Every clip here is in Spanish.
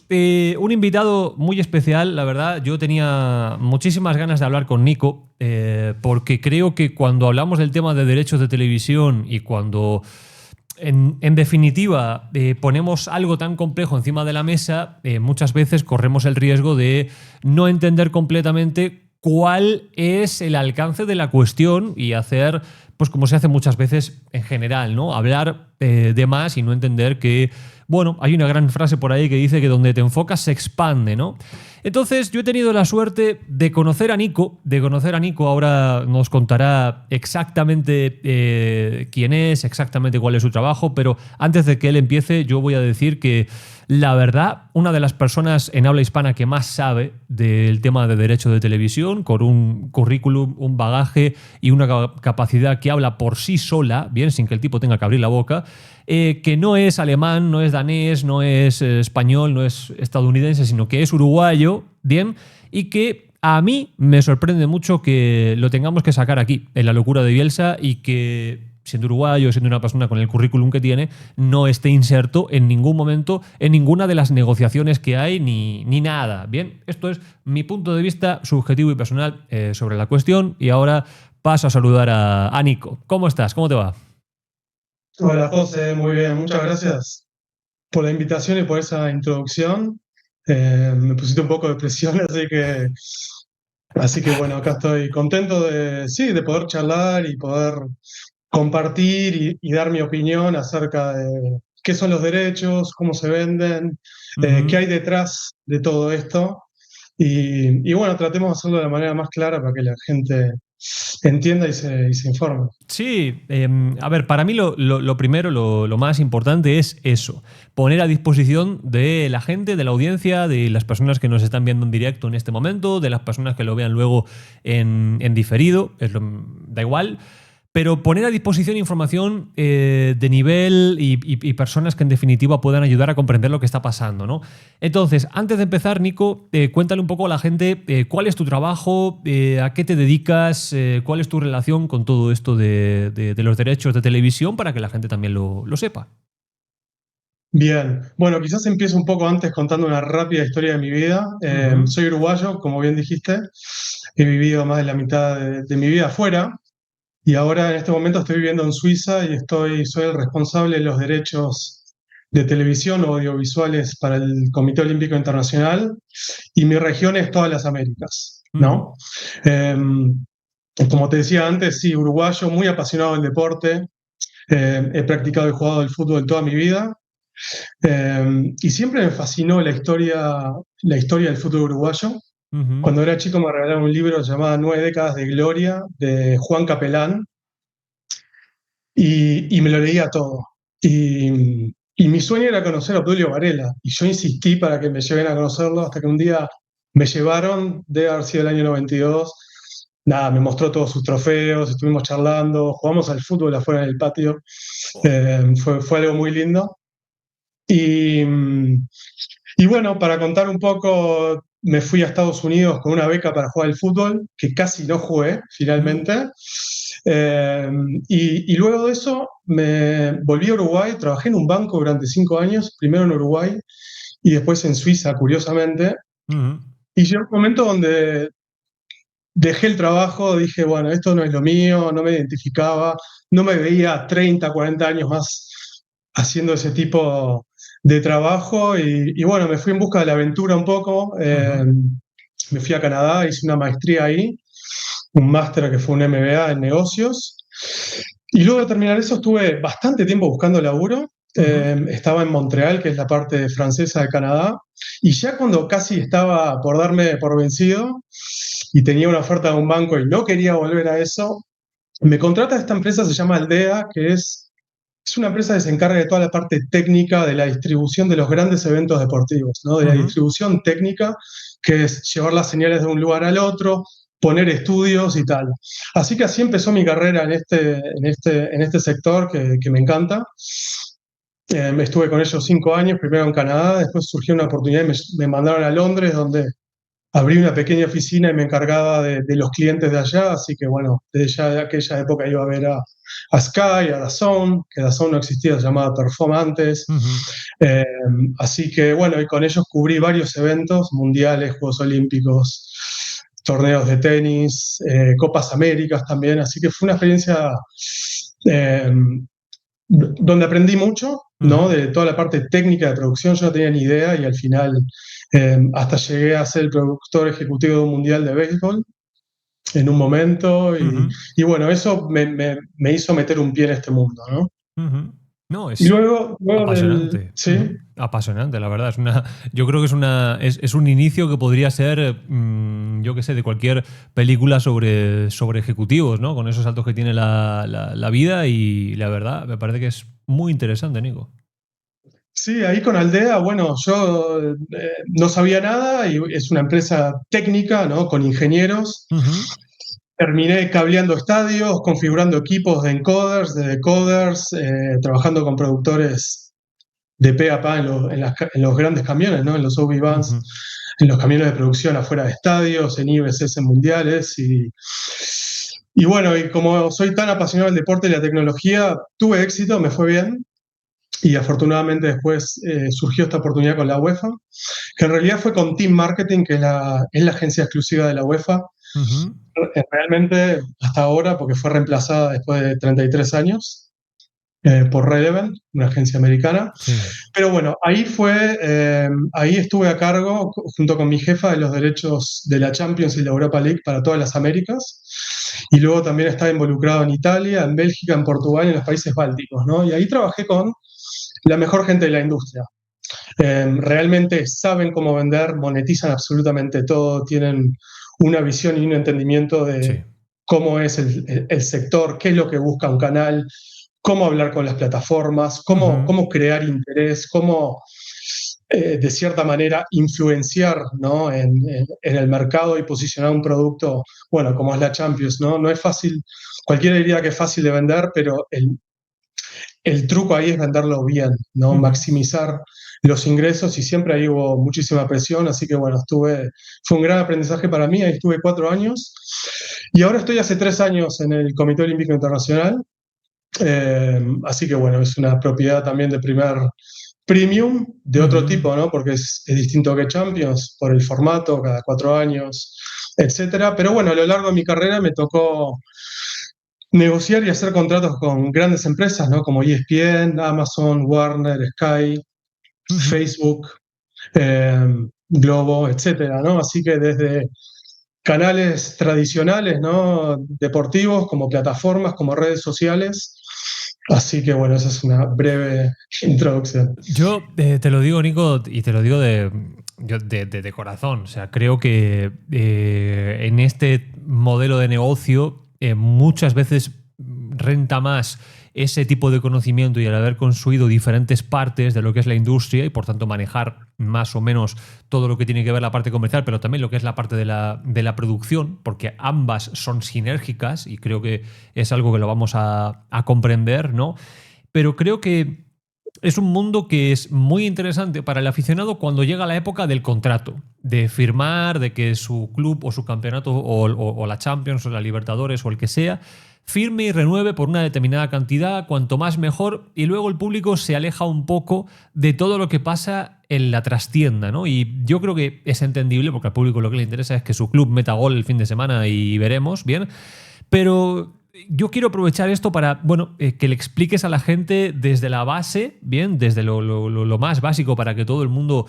un invitado muy especial, la verdad. Yo tenía muchísimas ganas de hablar con Nico, porque creo que cuando hablamos del tema de derechos de televisión y cuando, en definitiva, ponemos algo tan complejo encima de la mesa, muchas veces corremos el riesgo de no entender completamente cuál es el alcance de la cuestión y hacer, pues como se hace muchas veces en general, ¿no? Hablar de más y no entender que, bueno, hay una gran frase por ahí que dice que donde te enfocas se expande, ¿no? Entonces, yo he tenido la suerte de conocer a Nico, ahora nos contará exactamente quién es, exactamente cuál es su trabajo, pero antes de que él empiece, yo voy a decir que la verdad, una de las personas en habla hispana que más sabe del tema de derecho de televisión, con un currículum, un bagaje y una capacidad que habla por sí sola, bien, sin que el tipo tenga que abrir la boca, que no es alemán, no es danés, no es español, no es estadounidense, sino que es uruguayo, bien, y que a mí me sorprende mucho que lo tengamos que sacar aquí, en La locura de Bielsa, y que siendo uruguayo, siendo una persona con el currículum que tiene, no esté inserto en ningún momento en ninguna de las negociaciones que hay ni nada. Bien, esto es mi punto de vista subjetivo y personal sobre la cuestión, y ahora paso a saludar a Nico. ¿Cómo estás? ¿Cómo te va? Hola José, muy bien, muchas gracias por la invitación y por esa introducción. Me pusiste un poco de presión, así que bueno, acá estoy contento sí, de poder charlar y poder compartir y dar mi opinión acerca de qué son los derechos, cómo se venden, qué Ujú. hay detrás de todo esto. Y bueno, tratemos de hacerlo de la manera más clara para que la gente entienda y se informe. Sí, a ver, para mí lo primero, lo más importante es eso, poner a disposición de la gente, de la audiencia, de las personas que nos están viendo en directo en este momento, de las personas que lo vean luego en diferido, da igual, pero poner a disposición información de nivel y personas que en definitiva puedan ayudar a comprender lo que está pasando, ¿no? Entonces, antes de empezar, Nico, cuéntale un poco a la gente cuál es tu trabajo, a qué te dedicas, cuál es tu relación con todo esto de los derechos de televisión para que la gente también lo sepa. Bien, bueno, quizás empiezo un poco antes contando una rápida historia de mi vida. Ujú. Soy uruguayo, como bien dijiste, he vivido más de la mitad de mi vida afuera y ahora en este momento estoy viviendo en Suiza y soy el responsable de los derechos de televisión o audiovisuales para el Comité Olímpico Internacional y mi región es todas las Américas, Ujú. ¿no? Eh, Como te decía antes, sí, uruguayo, muy apasionado del deporte, he practicado y jugado al fútbol toda mi vida. Y siempre me fascinó la historia del fútbol uruguayo. Ujú. Cuando era chico me regalaron un libro llamado Nueve décadas de gloria de Juan Capelán y me lo leía todo. Y mi sueño era conocer a Obdulio Varela y yo insistí para que me lleven a conocerlo hasta que un día me llevaron, debe haber sido el año 92. Nada, me mostró todos sus trofeos, estuvimos charlando, jugamos al fútbol afuera en el patio. Fue algo muy lindo. Y, y bueno, para contar un poco, me fui a Estados Unidos con una beca para jugar al fútbol, que casi no jugué Ujú. finalmente. Eh, y luego de eso me volví a Uruguay, trabajé en un banco durante 5 años, primero en Uruguay y después en Suiza, curiosamente. Ujú. Y llegó un momento donde dejé el trabajo, dije, bueno, esto no es lo mío, no me identificaba, no me veía 30, 40 años más haciendo ese tipo de trabajo y bueno, me fui en busca de la aventura un poco, Ujú. me fui a Canadá, hice una maestría ahí, un máster que fue un MBA en negocios y luego de terminar eso estuve bastante tiempo buscando laburo. Ujú. Estaba en Montreal, que es la parte francesa de Canadá, y ya cuando casi estaba por darme por vencido y tenía una oferta de un banco y no quería volver a eso, me contrata esta empresa, se llama Aldea, que es una empresa que se encarga de toda la parte técnica de la distribución de los grandes eventos deportivos, ¿no? De la Ujú. distribución técnica, que es llevar las señales de un lugar al otro, poner estudios y tal. Así que así empezó mi carrera en este sector que me encanta. Estuve con ellos 5 años, primero en Canadá, después surgió una oportunidad y me mandaron a Londres, donde abrí una pequeña oficina y me encargaba de los clientes de allá, así que bueno, desde ya de aquella época iba a ver a Sky, a DAZN, que DAZN no existía, se llamaba Perform antes. Ujú, Eh, Así que bueno, y con ellos cubrí varios eventos mundiales, Juegos Olímpicos, torneos de tenis, Copas Américas también, así que fue una experiencia eh, donde aprendí mucho, ¿no? ujú. De toda la parte técnica de producción, yo no tenía ni idea y al final hasta llegué a ser el productor ejecutivo de un mundial de béisbol en un momento Ujú, y bueno, eso me hizo meter un pie en este mundo, ¿no? ujú. No, Y es luego del... apasionante. Sí, Ujú. Apasionante, la verdad. Yo creo que es un inicio que podría ser, yo qué sé, de cualquier película sobre ejecutivos, ¿no? Con esos saltos que tiene la vida y la verdad, me parece que es muy interesante, Nico. sí, ahí con Aldea, bueno, yo no sabía nada y es una empresa técnica, ¿no? Con ingenieros. Ujú, Terminé cableando estadios, configurando equipos de encoders, de decoders, trabajando con productores de pe a pa en los grandes camiones, ¿no? En los OB ujú. Vans, en los camiones de producción afuera de estadios, en IBCs mundiales. Y bueno, y como soy tan apasionado del deporte y la tecnología, tuve éxito, me fue bien. Y afortunadamente después surgió esta oportunidad con la UEFA, que en realidad fue con Team Marketing, que es la agencia exclusiva de la UEFA, Ujú. realmente hasta ahora, porque fue reemplazada después de 33 años por Relevant, una agencia americana. Sí. Pero bueno, ahí estuve a cargo, junto con mi jefa, de los derechos de la Champions y la Europa League para todas las Américas. Y luego también estaba involucrado en Italia, en Bélgica, en Portugal y en los países bálticos, ¿no? Y ahí trabajé con la mejor gente de la industria. Realmente saben cómo vender, monetizan absolutamente todo, tienen una visión y un entendimiento de Sí. cómo es el sector, qué es lo que busca un canal, cómo hablar con las plataformas, Ujú, cómo crear interés, cómo de cierta manera influenciar, ¿no? En el mercado y posicionar un producto, bueno, como es la Champions, ¿no? No es fácil, cualquiera diría que es fácil de vender, pero el truco ahí es venderlo bien, ¿no? ujú. Maximizar los ingresos y siempre ahí hubo muchísima presión, así que bueno, fue un gran aprendizaje para mí, ahí estuve 4 años y ahora estoy hace 3 años en el Comité Olímpico Internacional, así que bueno, es una propiedad también de primer premium, de otro Ujú. tipo, ¿no? Porque es distinto que Champions, por el formato, cada 4 años, etcétera. Pero bueno, a lo largo de mi carrera me tocó negociar y hacer contratos con grandes empresas, ¿no? Como ESPN, Amazon, Warner, Sky, Ujú. Facebook, eh, Globo, etcétera, ¿no? Así que desde canales tradicionales, ¿no? Deportivos, como plataformas, como redes sociales. Así que bueno, esa es una breve introducción. Yo te lo digo, Nico, y te lo digo de corazón. O sea, creo que en este modelo de negocio muchas veces renta más ese tipo de conocimiento y el haber construido diferentes partes de lo que es la industria y por tanto manejar más o menos todo lo que tiene que ver la parte comercial, pero también lo que es la parte de la producción, porque ambas son sinérgicas y creo que es algo que lo vamos a comprender, ¿no? Pero creo que es un mundo que es muy interesante para el aficionado cuando llega la época del contrato, de firmar, de que su club o su campeonato o la Champions o la Libertadores o el que sea, firme y renueve por una determinada cantidad, cuanto más mejor, y luego el público se aleja un poco de todo lo que pasa en la trastienda, ¿no? Y yo creo que es entendible porque al público lo que le interesa es que su club meta gol el fin de semana y veremos, bien, pero yo quiero aprovechar esto para, bueno, que le expliques a la gente desde la base, bien, desde lo más básico para que todo el mundo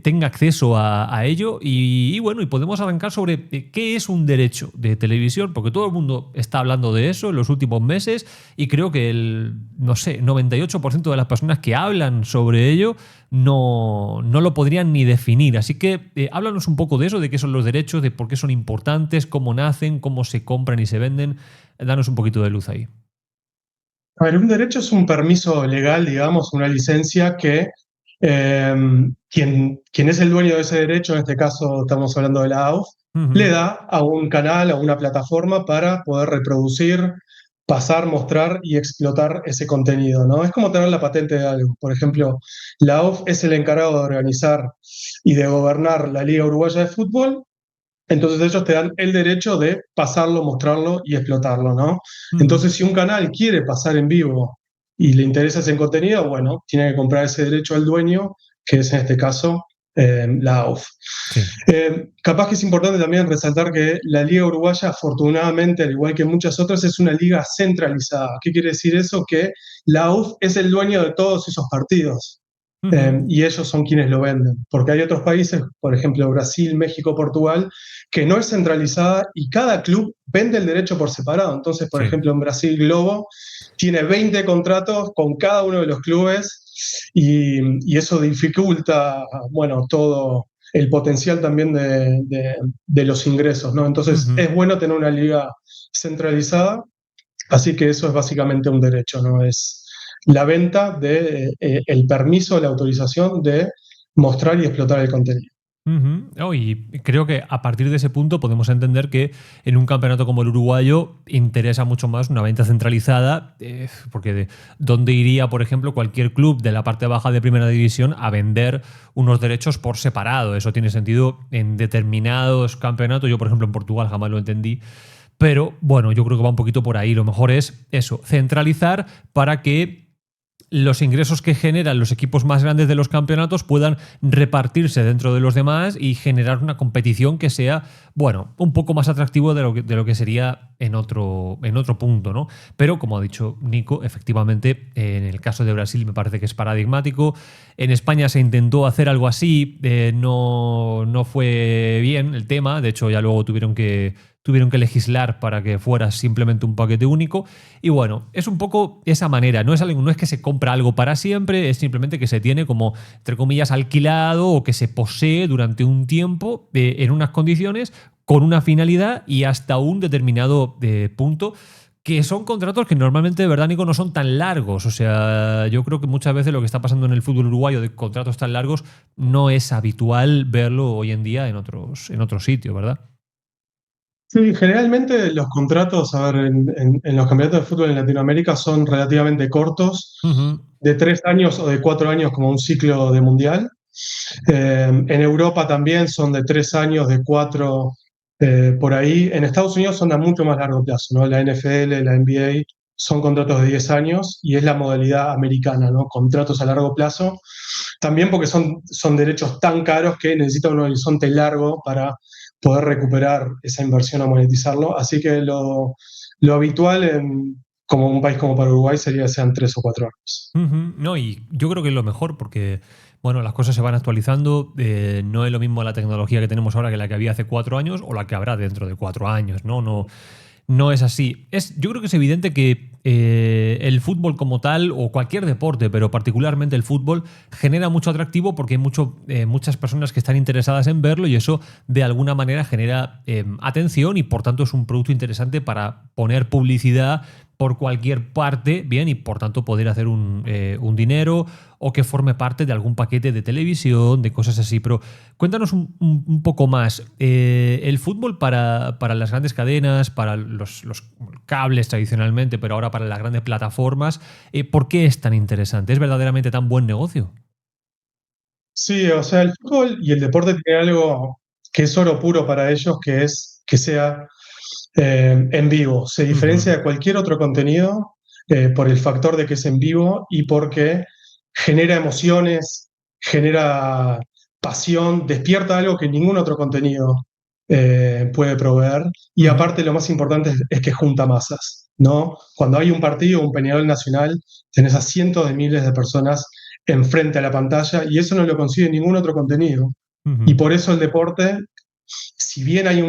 tenga acceso a ello y, bueno, y podemos arrancar sobre qué es un derecho de televisión, porque todo el mundo está hablando de eso en los últimos meses y creo que no sé, 98% de las personas que hablan sobre ello no lo podrían ni definir. Así que háblanos un poco de eso, de qué son los derechos, de por qué son importantes, cómo nacen, cómo se compran y se venden. Danos un poquito de luz ahí. A ver, un derecho es un permiso legal, digamos, una licencia que eh, quien es el dueño de ese derecho, en este caso estamos hablando de la AUF, le Ujú, da a un canal, a una plataforma para poder reproducir, pasar, mostrar y explotar ese contenido, ¿no? Es como tener la patente de algo. Por ejemplo, la AUF es el encargado de organizar y de gobernar la Liga Uruguaya de Fútbol. entonces ellos te dan el derecho de pasarlo, mostrarlo y explotarlo, ¿no? Ujú. Entonces, si un canal quiere pasar en vivo y le interesa ese contenido, bueno, tiene que comprar ese derecho al dueño, que es en este caso la AUF. Sí. Capaz que es importante también resaltar que la Liga Uruguaya, afortunadamente, al igual que muchas otras, es una liga centralizada. ¿Qué quiere decir eso? Que la AUF es el dueño de todos esos partidos. Ujú. Y ellos son quienes lo venden. Porque hay otros países, por ejemplo Brasil, México, Portugal, que no es centralizada y cada club vende el derecho por separado. Entonces, por Sí. ejemplo, en Brasil Globo tiene 20 contratos con cada uno de los clubes y eso dificulta, bueno, todo el potencial también de los ingresos, ¿no? Entonces, Ujú. es bueno tener una liga centralizada, así que eso es básicamente un derecho, ¿no? Es la venta de el permiso, la autorización de mostrar y explotar el contenido. Ujú. Oh, y creo que a partir de ese punto podemos entender que en un campeonato como el uruguayo interesa mucho más una venta centralizada, porque ¿dónde iría, por ejemplo, cualquier club de la parte baja de primera división a vender unos derechos por separado? Eso tiene sentido en determinados campeonatos. Yo, por ejemplo, en Portugal jamás lo entendí. Pero bueno, yo creo que va un poquito por ahí. Lo mejor es eso, centralizar para que los ingresos que generan los equipos más grandes de los campeonatos puedan repartirse dentro de los demás y generar una competición que sea, bueno, un poco más atractivo de lo que sería en otro punto, ¿no? Pero, como ha dicho Nico, efectivamente, en el caso de Brasil me parece que es paradigmático. En España se intentó hacer algo así, no fue bien el tema, de hecho ya luego tuvieron que legislar para que fuera simplemente un paquete único. Y bueno, es un poco esa manera. No es que se compra algo para siempre, es simplemente que se tiene como, entre comillas, alquilado o que se posee durante un tiempo en unas condiciones con una finalidad y hasta un determinado punto. Que son contratos que normalmente, de verdad, Nico, no son tan largos. O sea, yo creo que muchas veces lo que está pasando en el fútbol uruguayo de contratos tan largos no es habitual verlo hoy en día en otros sitios, ¿verdad? Sí, generalmente los contratos, a ver, en los campeonatos de fútbol en Latinoamérica son relativamente cortos, Ujú. de 3 años o de 4 años como un ciclo de mundial. En Europa también son de 3 años, de cuatro, por ahí. En Estados Unidos son a mucho más largo plazo, ¿no? La NFL, la NBA son contratos de 10 años y es la modalidad americana, ¿no? Contratos a largo plazo. También porque son derechos tan caros que necesita un horizonte largo para poder recuperar esa inversión o monetizarlo. Así que lo habitual como un país como para Uruguay sería que sean 3 o 4 años. Ujú. No, y yo creo que es lo mejor porque, bueno, las cosas se van actualizando. No es lo mismo la tecnología que tenemos ahora que la que había hace 4 años o la que habrá dentro de 4 años, ¿no? No es así. Yo creo que es evidente que el fútbol como tal, o cualquier deporte, pero particularmente el fútbol, genera mucho atractivo porque hay muchas personas que están interesadas en verlo y eso de alguna manera genera atención y por tanto es un producto interesante para poner publicidad por cualquier parte, bien, y por tanto poder hacer un dinero o que forme parte de algún paquete de televisión, de cosas así. Pero cuéntanos un poco más. El fútbol para las grandes cadenas, para los cables tradicionalmente, pero ahora para las grandes plataformas, ¿por qué es tan interesante? ¿Es verdaderamente tan buen negocio? Sí, o sea, el fútbol y el deporte tiene algo que es oro puro para ellos, que es que sea en vivo. Se Ujú. diferencia de cualquier otro contenido por el factor de que es en vivo y porque genera emociones, genera pasión, despierta algo que ningún otro contenido puede proveer. Y Ujú. aparte, lo más importante es que junta masas, ¿no? Cuando hay un partido, un Peñarol Nacional, tenés a cientos de miles de personas enfrente a la pantalla y eso no lo consigue ningún otro contenido. Y Ujú. por eso el deporte, si bien hay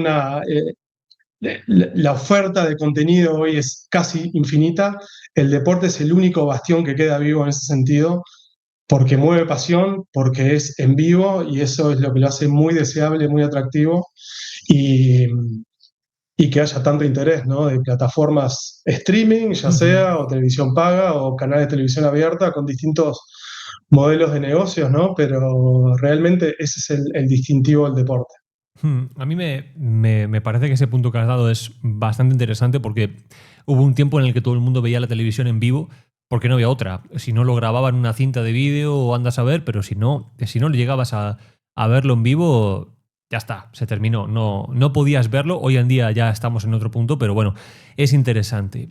la oferta de contenido hoy es casi infinita, el deporte es el único bastión que queda vivo en ese sentido, porque mueve pasión, porque es en vivo y eso es lo que lo hace muy deseable, muy atractivo y, y que haya tanto interés, ¿no? De plataformas streaming, ya Ujú. sea, o televisión paga, o canales de televisión abierta, con distintos modelos de negocios, ¿no? Pero realmente ese es el distintivo del deporte. A mí me parece que ese punto que has dado es bastante interesante porque hubo un tiempo en el que todo el mundo veía la televisión en vivo porque no había otra. Si no lo grababan en una cinta de vídeo o andas a ver, pero si no le llegabas a verlo en vivo, ya está, se terminó. No podías verlo. Hoy en día ya estamos en otro punto, pero bueno, es interesante.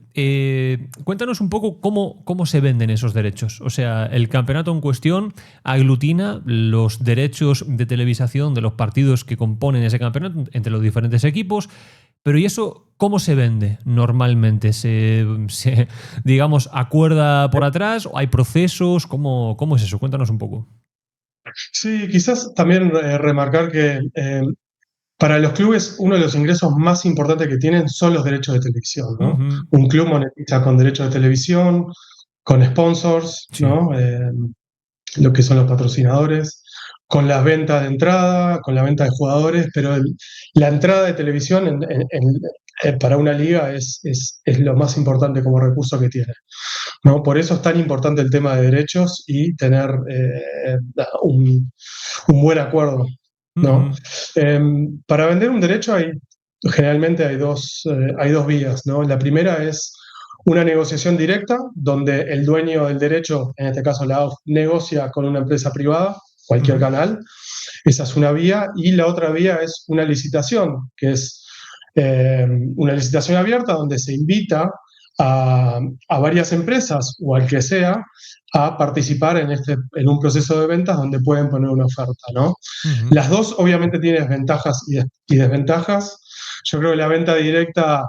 Cuéntanos un poco cómo se venden esos derechos. O sea, el campeonato en cuestión aglutina los derechos de televisación de los partidos que componen ese campeonato entre los diferentes equipos. Pero ¿y eso cómo se vende normalmente? ¿Se digamos, acuerda por atrás? ¿O hay procesos? ¿Cómo es eso? Cuéntanos un poco. Sí, quizás también remarcar que para los clubes uno de los ingresos más importantes que tienen son los derechos de televisión, ¿no? Ujú. Un club monetiza con derechos de televisión, con sponsors, Sí. ¿no? Lo que son los patrocinadores, con las ventas de entrada, con la venta de jugadores, pero la entrada de televisión para una liga es lo más importante como recurso que tiene, ¿no? Por eso es tan importante el tema de derechos y tener un buen acuerdo, ¿no? Ujú. Para vender un derecho generalmente hay dos vías, ¿no? La primera es una negociación directa, donde el dueño del derecho, en este caso la AUF, negocia con una empresa privada, cualquier Ujú. canal. Esa es una vía. Y la otra vía es una licitación, que es una licitación abierta donde se invita a varias empresas o al que sea a participar en un proceso de ventas donde pueden poner una oferta, ¿no? Ujú. Las dos obviamente tienen ventajas y desventajas. Yo creo que la venta directa,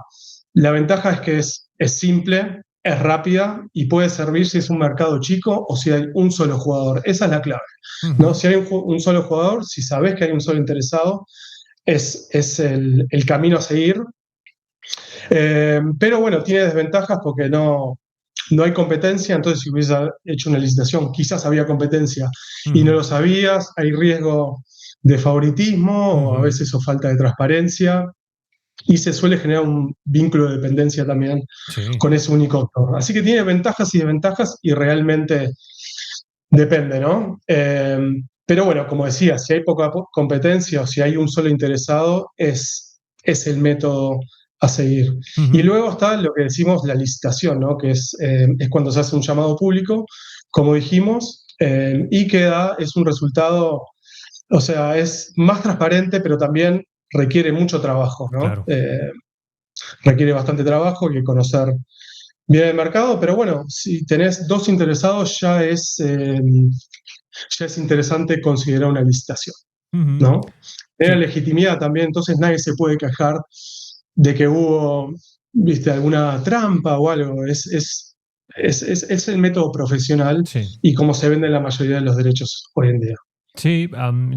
la ventaja es que es simple, es rápida y puede servir si es un mercado chico o si hay un solo jugador. Esa es la clave, ¿no? Ujú. Si hay un solo jugador, si sabes que hay un solo interesado, es el camino a seguir. Pero bueno, tiene desventajas porque no hay competencia, entonces si hubiese hecho una licitación, quizás había competencia y no Ujú. lo sabías, hay riesgo de favoritismo o a Ujú. veces o falta de transparencia y se suele generar un vínculo de dependencia también Sí. con ese único actor. Así que tiene ventajas y desventajas y realmente depende, ¿no? Pero bueno, como decía, si hay poca competencia o si hay un solo interesado, es el método a seguir. Y Ujú. luego está lo que decimos la licitación, ¿no? Que es cuando se hace un llamado público, como dijimos, y es un resultado, o sea, es más transparente, pero también requiere mucho trabajo, ¿no? Claro. Requiere bastante trabajo, hay que conocer bien el mercado, pero bueno, si tenés dos interesados ya es interesante considerar una licitación, Ujú. ¿no? Tiene Sí. legitimidad también, entonces nadie se puede quejar de que hubo, viste, alguna trampa o algo. Es el método profesional Sí. y cómo se venden la mayoría de los derechos hoy en día. Sí,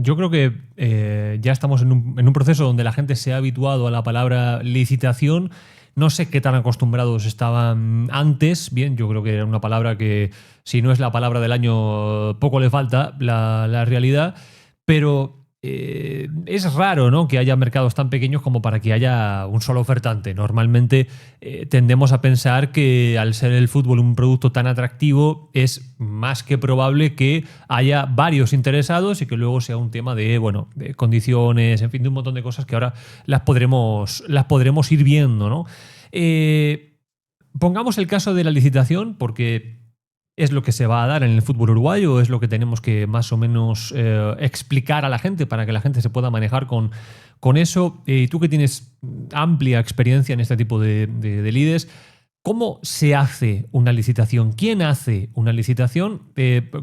yo creo que ya estamos en un proceso donde la gente se ha habituado a la palabra licitación. No sé qué tan acostumbrados estaban antes. Bien, yo creo que era una palabra que, si no es la palabra del año, poco le falta la realidad. Pero es raro, ¿no?, que haya mercados tan pequeños como para que haya un solo ofertante. Normalmente tendemos a pensar que al ser el fútbol un producto tan atractivo es más que probable que haya varios interesados y que luego sea un tema de, bueno, de condiciones, en fin, de un montón de cosas que ahora las podremos ir viendo, ¿no? Pongamos el caso de la licitación, porque es lo que se va a dar en el fútbol uruguayo, es lo que tenemos que más o menos explicar a la gente para que la gente se pueda manejar con eso. Tú que tienes amplia experiencia en este tipo de lides, ¿cómo se hace una licitación? ¿Quién hace una licitación?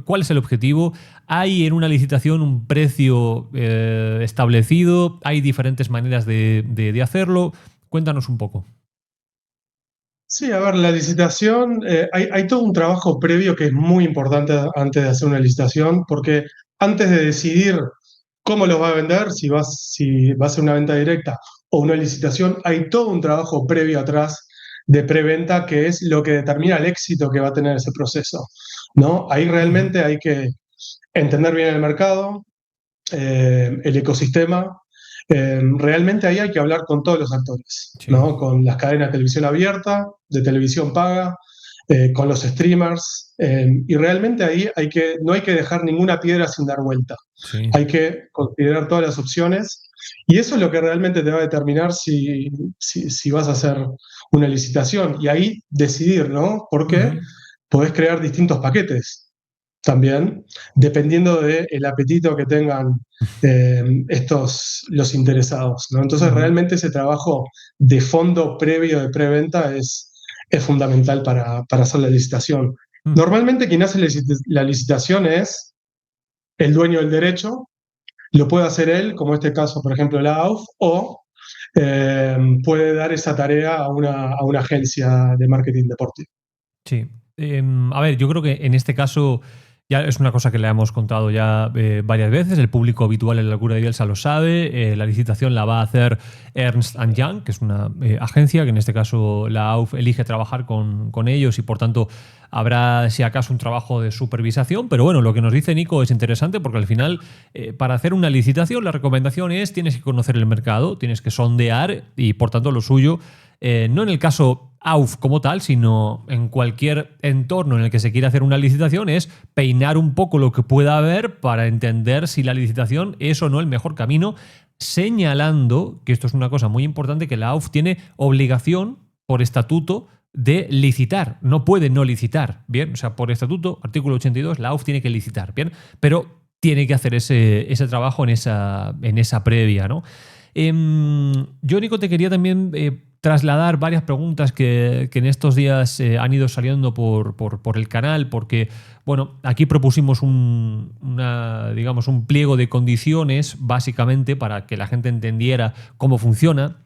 ¿Cuál es el objetivo? ¿Hay en una licitación un precio establecido? ¿Hay diferentes maneras de hacerlo? Cuéntanos un poco. Sí, a ver, la licitación, hay todo un trabajo previo que es muy importante antes de hacer una licitación, porque antes de decidir cómo los va a vender, si va a ser una venta directa o una licitación, hay todo un trabajo previo atrás de preventa que es lo que determina el éxito que va a tener ese proceso, ¿no? Ahí Ujú. realmente hay que entender bien el mercado, el ecosistema. Realmente ahí hay que hablar con todos los actores, Sí. ¿no? Con las cadenas de televisión abierta, de televisión paga, con los streamers. Y realmente ahí no hay que dejar ninguna piedra sin dar vuelta. Sí. Hay que considerar todas las opciones. Y eso es lo que realmente te va a determinar si vas a hacer una licitación. Y ahí decidir, ¿no? Porque Ujú. podés crear distintos paquetes. también, dependiendo del apetito que tengan los interesados, ¿no? Entonces, Ujú. realmente ese trabajo de fondo previo de preventa es fundamental para hacer la licitación. Ujú. Normalmente quien hace la licitación es el dueño del derecho, lo puede hacer él, como este caso, por ejemplo, la AUF, o puede dar esa tarea a una agencia de marketing deportivo. Sí. A ver, yo creo que en este caso ya es una cosa que le hemos contado ya varias veces. El público habitual en la locura de Bielsa lo sabe. La licitación la va a hacer Ernst Young, que es una agencia que en este caso la AUF elige trabajar con ellos y por tanto habrá, si acaso, un trabajo de supervisación. Pero bueno, lo que nos dice Nico es interesante porque al final, para hacer una licitación, la recomendación es tienes que conocer el mercado, tienes que sondear y por tanto lo suyo no en el caso AUF como tal, sino en cualquier entorno en el que se quiera hacer una licitación, es peinar un poco lo que pueda haber para entender si la licitación es o no el mejor camino, señalando, que esto es una cosa muy importante, que la AUF tiene obligación por estatuto de licitar, no puede no licitar, ¿bien? O sea, por estatuto, artículo 82, la AUF tiene que licitar, ¿bien? Pero tiene que hacer ese trabajo en esa previa, ¿no? Yo, Nico, te quería también trasladar varias preguntas que en estos días han ido saliendo por el canal, porque, bueno, aquí propusimos digamos, un pliego de condiciones, básicamente, para que la gente entendiera cómo funciona,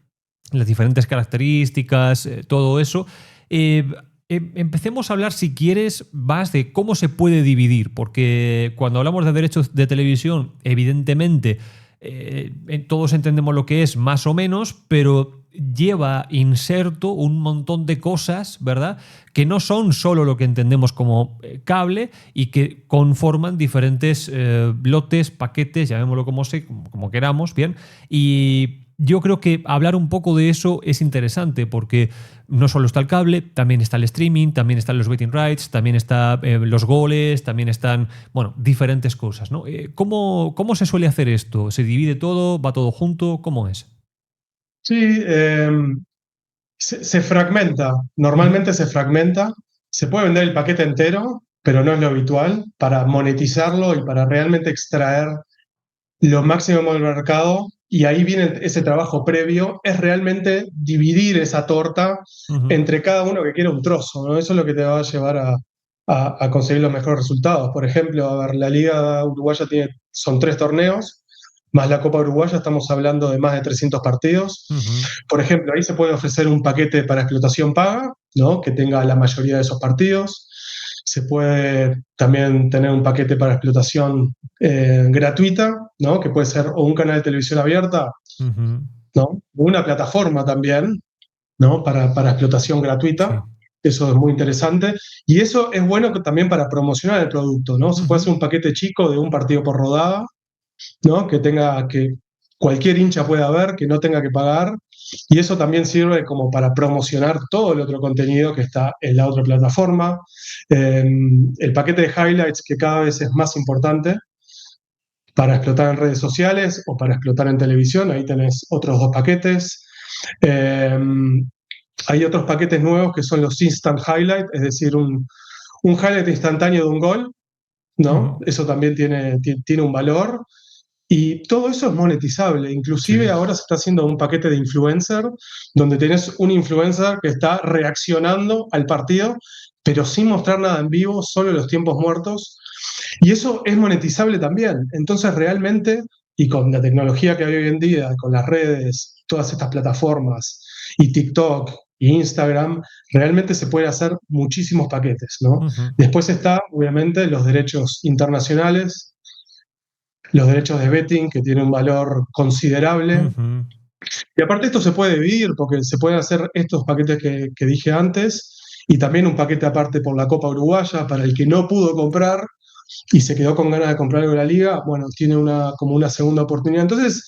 las diferentes características, todo eso. Eh, Empecemos a hablar, si quieres, más de cómo se puede dividir, porque cuando hablamos de derechos de televisión, evidentemente todos entendemos lo que es más o menos, pero lleva inserto un montón de cosas, ¿verdad? Que no son solo lo que entendemos como cable y que conforman diferentes lotes, paquetes, llamémoslo como queramos, ¿bien? Y yo creo que hablar un poco de eso es interesante porque no solo está el cable, también está el streaming, también están los betting rights, también están los goles, también están, bueno, diferentes cosas, ¿no? ¿Cómo se suele hacer esto? ¿Se divide todo? ¿Va todo junto? ¿Cómo es? Sí, se fragmenta, Ujú. normalmente se fragmenta, se puede vender el paquete entero, pero no es lo habitual, para monetizarlo y para realmente extraer lo máximo del mercado, y ahí viene ese trabajo previo, es realmente dividir esa torta Ujú. entre cada uno que quiera un trozo, ¿no? Eso es lo que te va a llevar a conseguir los mejores resultados. Por ejemplo, a ver, la Liga Uruguaya son 3 torneos, más la Copa Uruguaya, estamos hablando de más de 300 partidos. Ujú. Por ejemplo, ahí se puede ofrecer un paquete para explotación paga, ¿no? Que tenga la mayoría de esos partidos. Se puede también tener un paquete para explotación gratuita, ¿no? Que puede ser o un canal de televisión abierta, Ujú. ¿no? O una plataforma también, ¿no? Para explotación Sí. gratuita. Eso es muy interesante. Y eso es bueno también para promocionar el producto, ¿no? Se puede Ujú. hacer un paquete chico de un partido por rodada, ¿no? Que cualquier hincha pueda ver, que no tenga que pagar. Y eso también sirve como para promocionar todo el otro contenido que está en la otra plataforma. Eh, el paquete de highlights, que cada vez es más importante para explotar en redes sociales o para explotar en televisión, ahí tenés otros 2 paquetes. Eh, Hay otros paquetes nuevos que son los instant highlight, es decir, un highlight instantáneo de un gol, Ujú. ¿no? Eso también tiene un valor. Y todo eso es monetizable. Inclusive Sí. ahora se está haciendo un paquete de influencer, donde tenés un influencer que está reaccionando al partido, pero sin mostrar nada en vivo, solo los tiempos muertos. Y eso es monetizable también. Entonces realmente, y con la tecnología que hay hoy en día, con las redes, todas estas plataformas, y TikTok, y Instagram, realmente se puede hacer muchísimos paquetes, ¿no? Ujú. Después está, obviamente, los derechos internacionales, los derechos de betting, que tienen un valor considerable. Ujú. Y aparte esto se puede dividir, porque se pueden hacer estos paquetes que dije antes, y también un paquete aparte por la Copa Uruguaya, para el que no pudo comprar y se quedó con ganas de comprar algo de la liga, bueno, tiene como una segunda oportunidad. Entonces,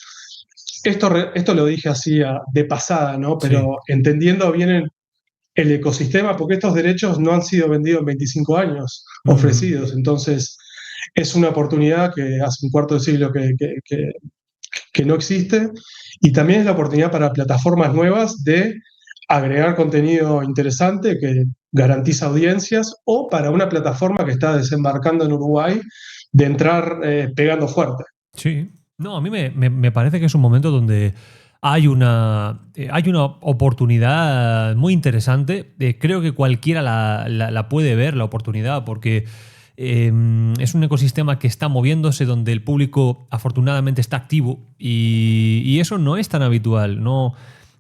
esto lo dije así de pasada, ¿no? Sí. Pero entendiendo bien el ecosistema, porque estos derechos no han sido vendidos en 25 años, Ujú. ofrecidos. Entonces, es una oportunidad que hace un cuarto de siglo que no existe, y también es la oportunidad para plataformas nuevas de agregar contenido interesante que garantiza audiencias, o para una plataforma que está desembarcando en Uruguay de entrar pegando fuerte. Sí. No, a mí me parece que es un momento donde hay una oportunidad muy interesante. Creo que cualquiera la puede ver, la oportunidad, porque es un ecosistema que está moviéndose, donde el público afortunadamente está activo y eso no es tan habitual. No,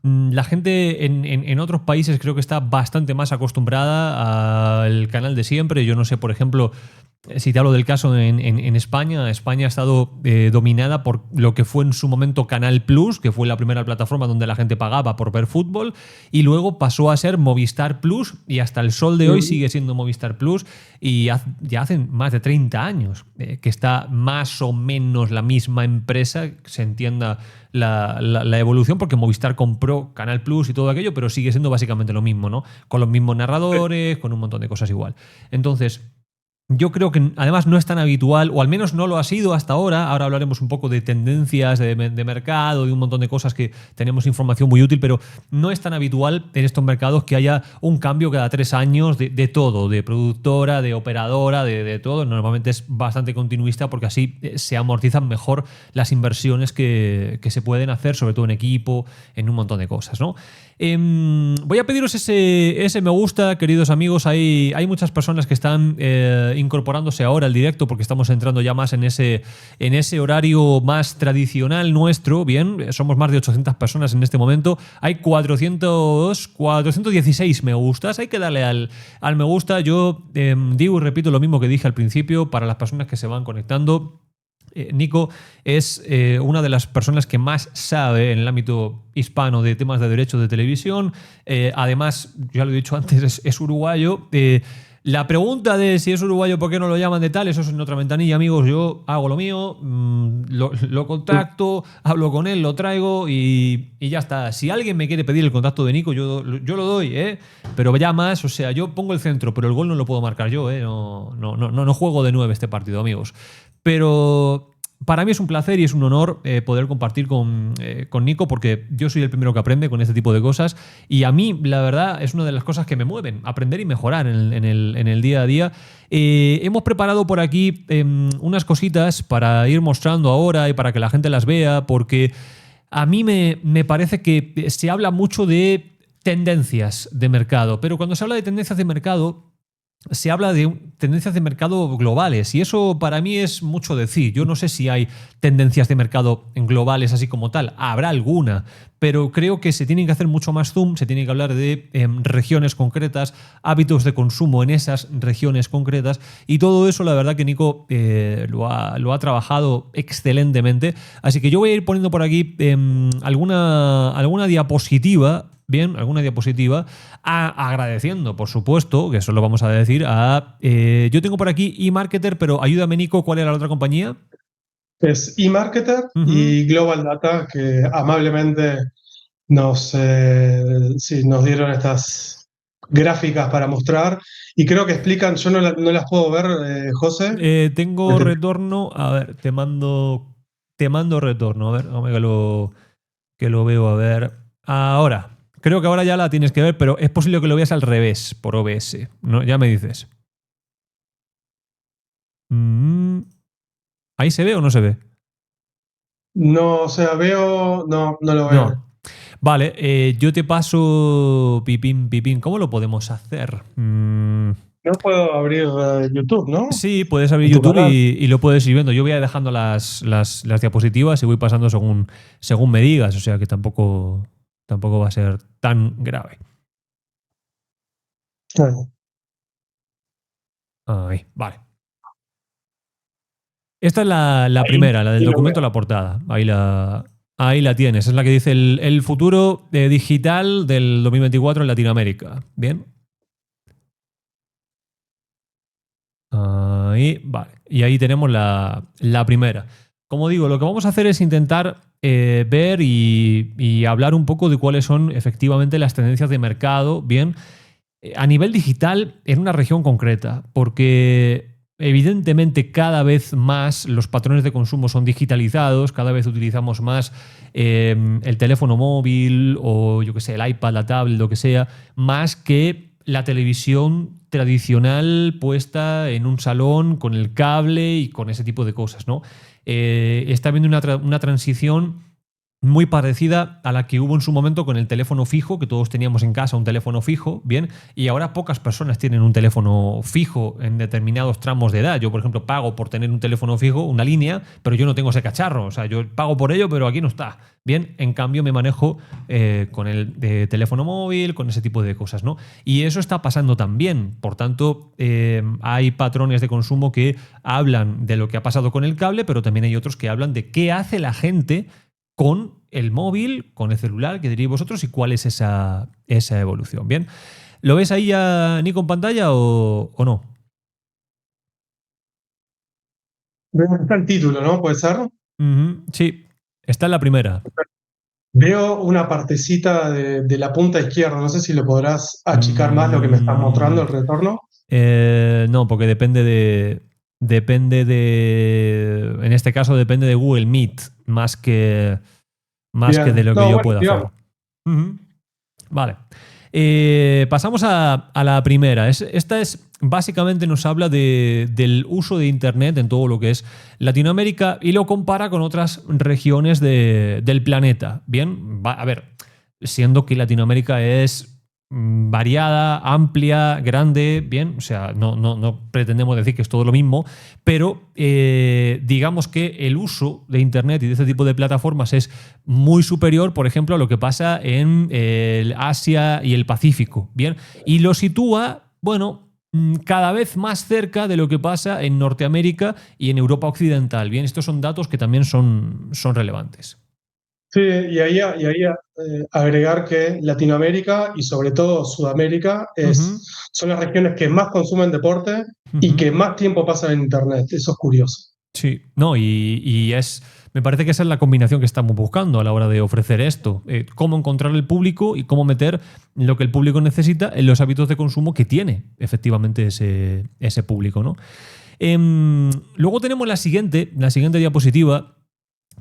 la gente en otros países creo que está bastante más acostumbrada al canal de siempre. Yo no sé, por ejemplo, si te hablo del caso en España, España ha estado dominada por lo que fue en su momento Canal Plus, que fue la primera plataforma donde la gente pagaba por ver fútbol, y luego pasó a ser Movistar Plus, y hasta el sol de hoy sigue siendo Movistar Plus, y ya hacen más de 30 años que está más o menos la misma empresa, que se entienda la evolución, porque Movistar compró Canal Plus y todo aquello, pero sigue siendo básicamente lo mismo, ¿no? Con los mismos narradores, con un montón de cosas igual. Entonces, yo creo que además no es tan habitual, o al menos no lo ha sido hasta ahora. Ahora hablaremos un poco de tendencias de mercado y un montón de cosas que tenemos información muy útil, pero no es tan habitual en estos mercados que haya un cambio cada 3 años de todo, de productora, de operadora, de todo. Normalmente es bastante continuista porque así se amortizan mejor las inversiones que se pueden hacer, sobre todo en equipo, en un montón de cosas, ¿no? Voy a pediros ese me gusta, queridos amigos. Hay muchas personas que están incorporándose ahora al directo porque estamos entrando ya más en ese horario más tradicional nuestro. Bien, somos más de 800 personas en este momento. Hay 416 me gustas. Hay que darle al me gusta. Yo digo y repito lo mismo que dije al principio para las personas que se van conectando. Nico es una de las personas que más sabe en el ámbito hispano de temas de derechos de televisión. Además, ya lo he dicho antes, es uruguayo. La pregunta de si es uruguayo, ¿por qué no lo llaman de tal? Eso es en otra ventanilla, amigos. Yo hago lo mío, lo contacto, hablo con él, lo traigo y ya está. Si alguien me quiere pedir el contacto de Nico, yo lo doy, ¿eh? Pero ya más, o sea, yo pongo el centro, pero el gol no lo puedo marcar yo, ¿eh? No juego de 9 este partido, amigos. Pero para mí es un placer y es un honor poder compartir con Nico, porque yo soy el primero que aprende con este tipo de cosas y a mí, la verdad, es una de las cosas que me mueven, aprender y mejorar en el día a día. Hemos preparado por aquí unas cositas para ir mostrando ahora y para que la gente las vea, porque a mí me parece que se habla mucho de tendencias de mercado, pero cuando se habla de tendencias de mercado se habla de tendencias de mercado globales y eso para mí es mucho decir. Yo no sé si hay tendencias de mercado globales así como tal. Habrá alguna, pero creo que se tienen que hacer mucho más zoom, se tiene que hablar de regiones concretas, hábitos de consumo en esas regiones concretas y todo eso la verdad que Nico lo ha trabajado excelentemente. Así que yo voy a ir poniendo por aquí alguna diapositiva. Bien, alguna diapositiva, agradeciendo, por supuesto, que eso lo vamos a decir, yo tengo por aquí eMarketer, pero ayúdame, Nico, ¿cuál era la otra compañía? Es eMarketer y Global Data, que amablemente sí, nos dieron estas gráficas para mostrar y creo que explican, yo no las puedo ver, José. Tengo retorno, a ver, te mando retorno, a ver, dame que lo veo, a ver. Ahora, creo que ahora ya la tienes que ver, pero es posible que lo veas al revés por OBS, ¿no? Ya me dices. ¿Ahí se ve o no se ve? No, o sea, no lo veo. No. Vale, yo te paso pipín. ¿Cómo lo podemos hacer? No puedo abrir YouTube, ¿no? Sí, puedes abrir En tu YouTube canal. y lo puedes ir viendo. Yo voy a ir dejando las diapositivas y voy pasando según me digas, o sea que tampoco va a ser tan grave. Claro. Ahí, vale. Esta es la Ahí, primera, la del ahí lo documento, veo. la portada. Ahí la tienes. Es la que dice el futuro digital del 2024 en Latinoamérica. Bien. Ahí, vale. Y ahí tenemos la primera. Como digo, lo que vamos a hacer es intentar ver y hablar un poco de cuáles son efectivamente las tendencias de mercado, bien, a nivel digital en una región concreta, porque evidentemente cada vez más los patrones de consumo son digitalizados, cada vez utilizamos más el teléfono móvil o yo que sé, el iPad, la tablet, lo que sea, más que la televisión tradicional puesta en un salón con el cable y con ese tipo de cosas, ¿no? Está habiendo una transición muy parecida a la que hubo en su momento con el teléfono fijo, que todos teníamos en casa un teléfono fijo, bien, y ahora pocas personas tienen un teléfono fijo en determinados tramos de edad. Yo, por ejemplo, pago por tener un teléfono fijo, una línea, pero yo no tengo ese cacharro. O sea, yo pago por ello, pero aquí no está. Bien, en cambio me manejo con el teléfono móvil, con ese tipo de cosas, ¿no? Y eso está pasando también. Por tanto, hay patrones de consumo que hablan de lo que ha pasado con el cable, pero también hay otros que hablan de qué hace la gente con el móvil, con el celular que diréis vosotros y cuál es esa evolución. Bien, ¿lo ves ahí ya, Nico, en pantalla o no? Está el título, ¿no? ¿Puede ser? Sí, está en la primera. Veo una partecita de la punta izquierda. No sé si lo podrás achicar más lo que me estás mostrando, Mm, el retorno. no, porque depende de. Depende de. En este caso depende de Google Meet, más que de Bien. lo que No, yo bueno, pueda hacer. digamos. Ujú. Vale. Pasamos a la primera. Esta es básicamente nos habla del uso de Internet en todo lo que es Latinoamérica y lo compara con otras regiones del planeta. Bien, a ver, siendo que Latinoamérica es variada, amplia, grande, bien, o sea, no pretendemos decir que es todo lo mismo, pero digamos que el uso de Internet y de este tipo de plataformas es muy superior, por ejemplo, a lo que pasa en el Asia y el Pacífico, bien, y lo sitúa, bueno, cada vez más cerca de lo que pasa en Norteamérica y en Europa Occidental, bien, estos son datos que también son relevantes. Sí, agregar que Latinoamérica y sobre todo Sudamérica Ujú, son las regiones que más consumen deporte y ujú. que más tiempo pasan en Internet. Eso es curioso. Sí, no, me parece que esa es la combinación que estamos buscando a la hora de ofrecer esto. Cómo encontrar el público y cómo meter lo que el público necesita en los hábitos de consumo que tiene efectivamente ese público, ¿no? Luego tenemos la siguiente diapositiva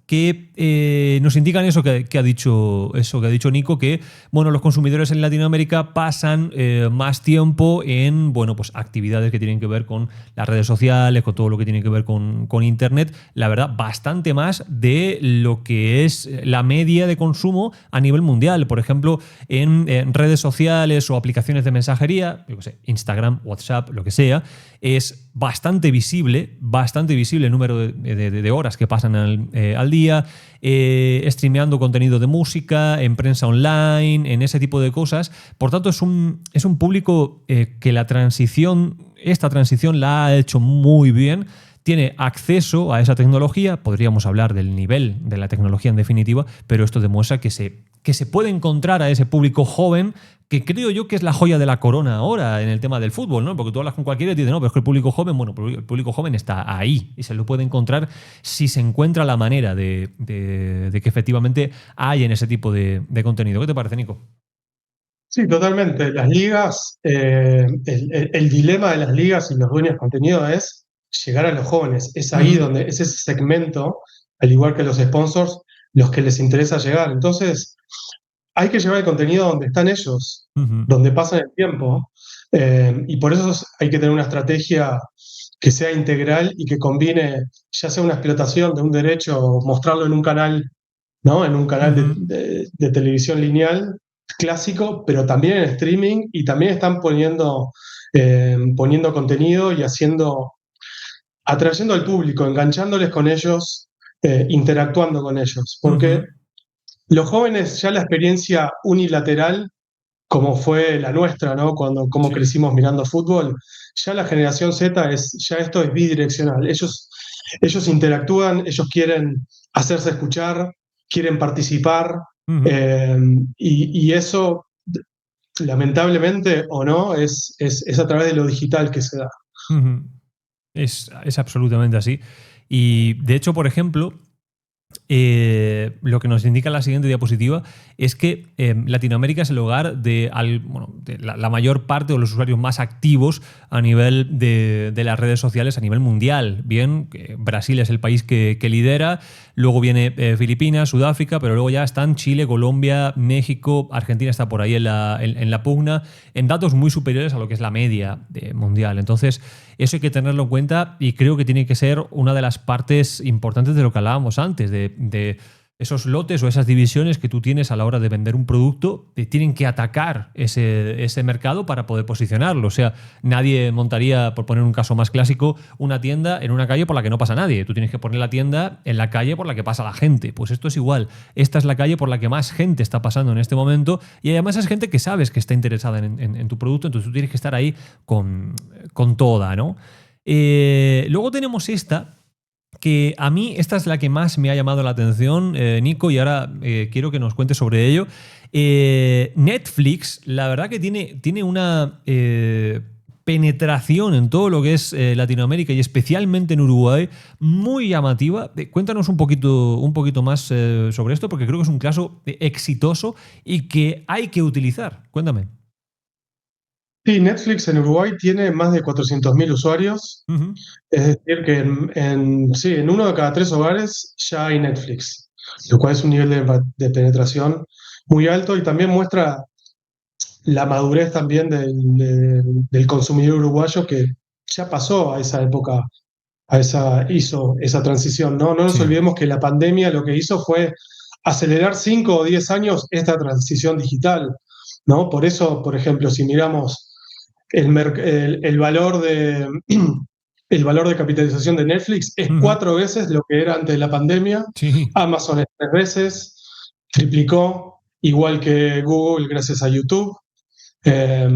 que nos indican que ha dicho Nico, que bueno, los consumidores en Latinoamérica pasan más tiempo en bueno, pues actividades que tienen que ver con las redes sociales, con todo lo que tiene que ver con Internet, la verdad, bastante más de lo que es la media de consumo a nivel mundial. Por ejemplo, en redes sociales o aplicaciones de mensajería, yo qué sé, Instagram, WhatsApp, lo que sea, es bastante visible el número de horas que pasan al día, streameando contenido de música, en prensa online, en ese tipo de cosas. Por tanto, es un público que esta transición la ha hecho muy bien. Tiene acceso a esa tecnología, podríamos hablar del nivel de la tecnología en definitiva, pero esto demuestra que se puede encontrar a ese público joven que creo yo que es la joya de la corona ahora en el tema del fútbol, ¿no? Porque tú hablas con cualquiera y te dicen, no, pero es que el público joven, bueno, el público joven está ahí y se lo puede encontrar si se encuentra la manera de que efectivamente hay en ese tipo de contenido. ¿Qué te parece, Nico? Sí, totalmente. Las ligas, el dilema de las ligas y los dueños de contenido es llegar a los jóvenes. Es ahí Ujú, donde es ese segmento, al igual que los sponsors, los que les interesa llegar. Entonces, hay que llevar el contenido donde están ellos, ujú, donde pasan el tiempo, y por eso hay que tener una estrategia que sea integral y que combine ya sea una explotación de un derecho, o mostrarlo en un canal, ¿no? En un canal ujú, de televisión lineal clásico, pero también en streaming, y también están poniendo contenido y atrayendo al público, enganchándoles con ellos, interactuando con ellos, porque ujú. los jóvenes ya la experiencia unilateral, como fue la nuestra, ¿no? Cómo Sí. crecimos mirando fútbol, ya la generación Z ya esto es bidireccional. Ellos interactúan, ellos quieren hacerse escuchar, quieren participar, Ujú, eh, y eso, lamentablemente o no, es a través de lo digital que se da. ujú. Es absolutamente así. Y de hecho, por ejemplo, lo que nos indica la siguiente diapositiva es que Latinoamérica es el hogar de la mayor parte de los usuarios más activos a nivel de las redes sociales a nivel mundial. Bien, Brasil es el país que lidera, luego viene Filipinas, Sudáfrica, pero luego ya están Chile, Colombia, México, Argentina está por ahí en la pugna, en datos muy superiores a lo que es la media mundial. Entonces, eso hay que tenerlo en cuenta y creo que tiene que ser una de las partes importantes de lo que hablábamos antes, de esos lotes o esas divisiones que tú tienes a la hora de vender un producto, tienen que atacar ese mercado para poder posicionarlo. O sea, nadie montaría, por poner un caso más clásico, una tienda en una calle por la que no pasa nadie. Tú tienes que poner la tienda en la calle por la que pasa la gente. Pues esto es igual. Esta es la calle por la que más gente está pasando en este momento y además es gente que sabes que está interesada en tu producto, entonces tú tienes que estar ahí con toda, ¿no? Luego tenemos esta, que a mí esta es la que más me ha llamado la atención, Nico, y ahora quiero que nos cuentes sobre ello. Netflix, la verdad que tiene una penetración en todo lo que es Latinoamérica y especialmente en Uruguay muy llamativa. Cuéntanos un poquito más sobre esto, porque creo que es un caso exitoso y que hay que utilizar. Cuéntame. Sí, Netflix en Uruguay tiene más de 400.000 usuarios, Ujú. es decir, que sí, en uno de cada tres hogares ya hay Netflix, lo cual es un nivel de penetración muy alto y también muestra la madurez también del consumidor uruguayo que ya pasó a esa época, hizo esa transición, ¿no? No nos Sí. olvidemos que la pandemia lo que hizo fue acelerar 5 o 10 años esta transición digital, ¿no? Por eso, por ejemplo, si miramos el valor el valor de capitalización de Netflix es Ujú. 4 veces lo que era antes de la pandemia. Sí. Amazon es 3 veces, triplicó, igual que Google gracias a YouTube. Eh,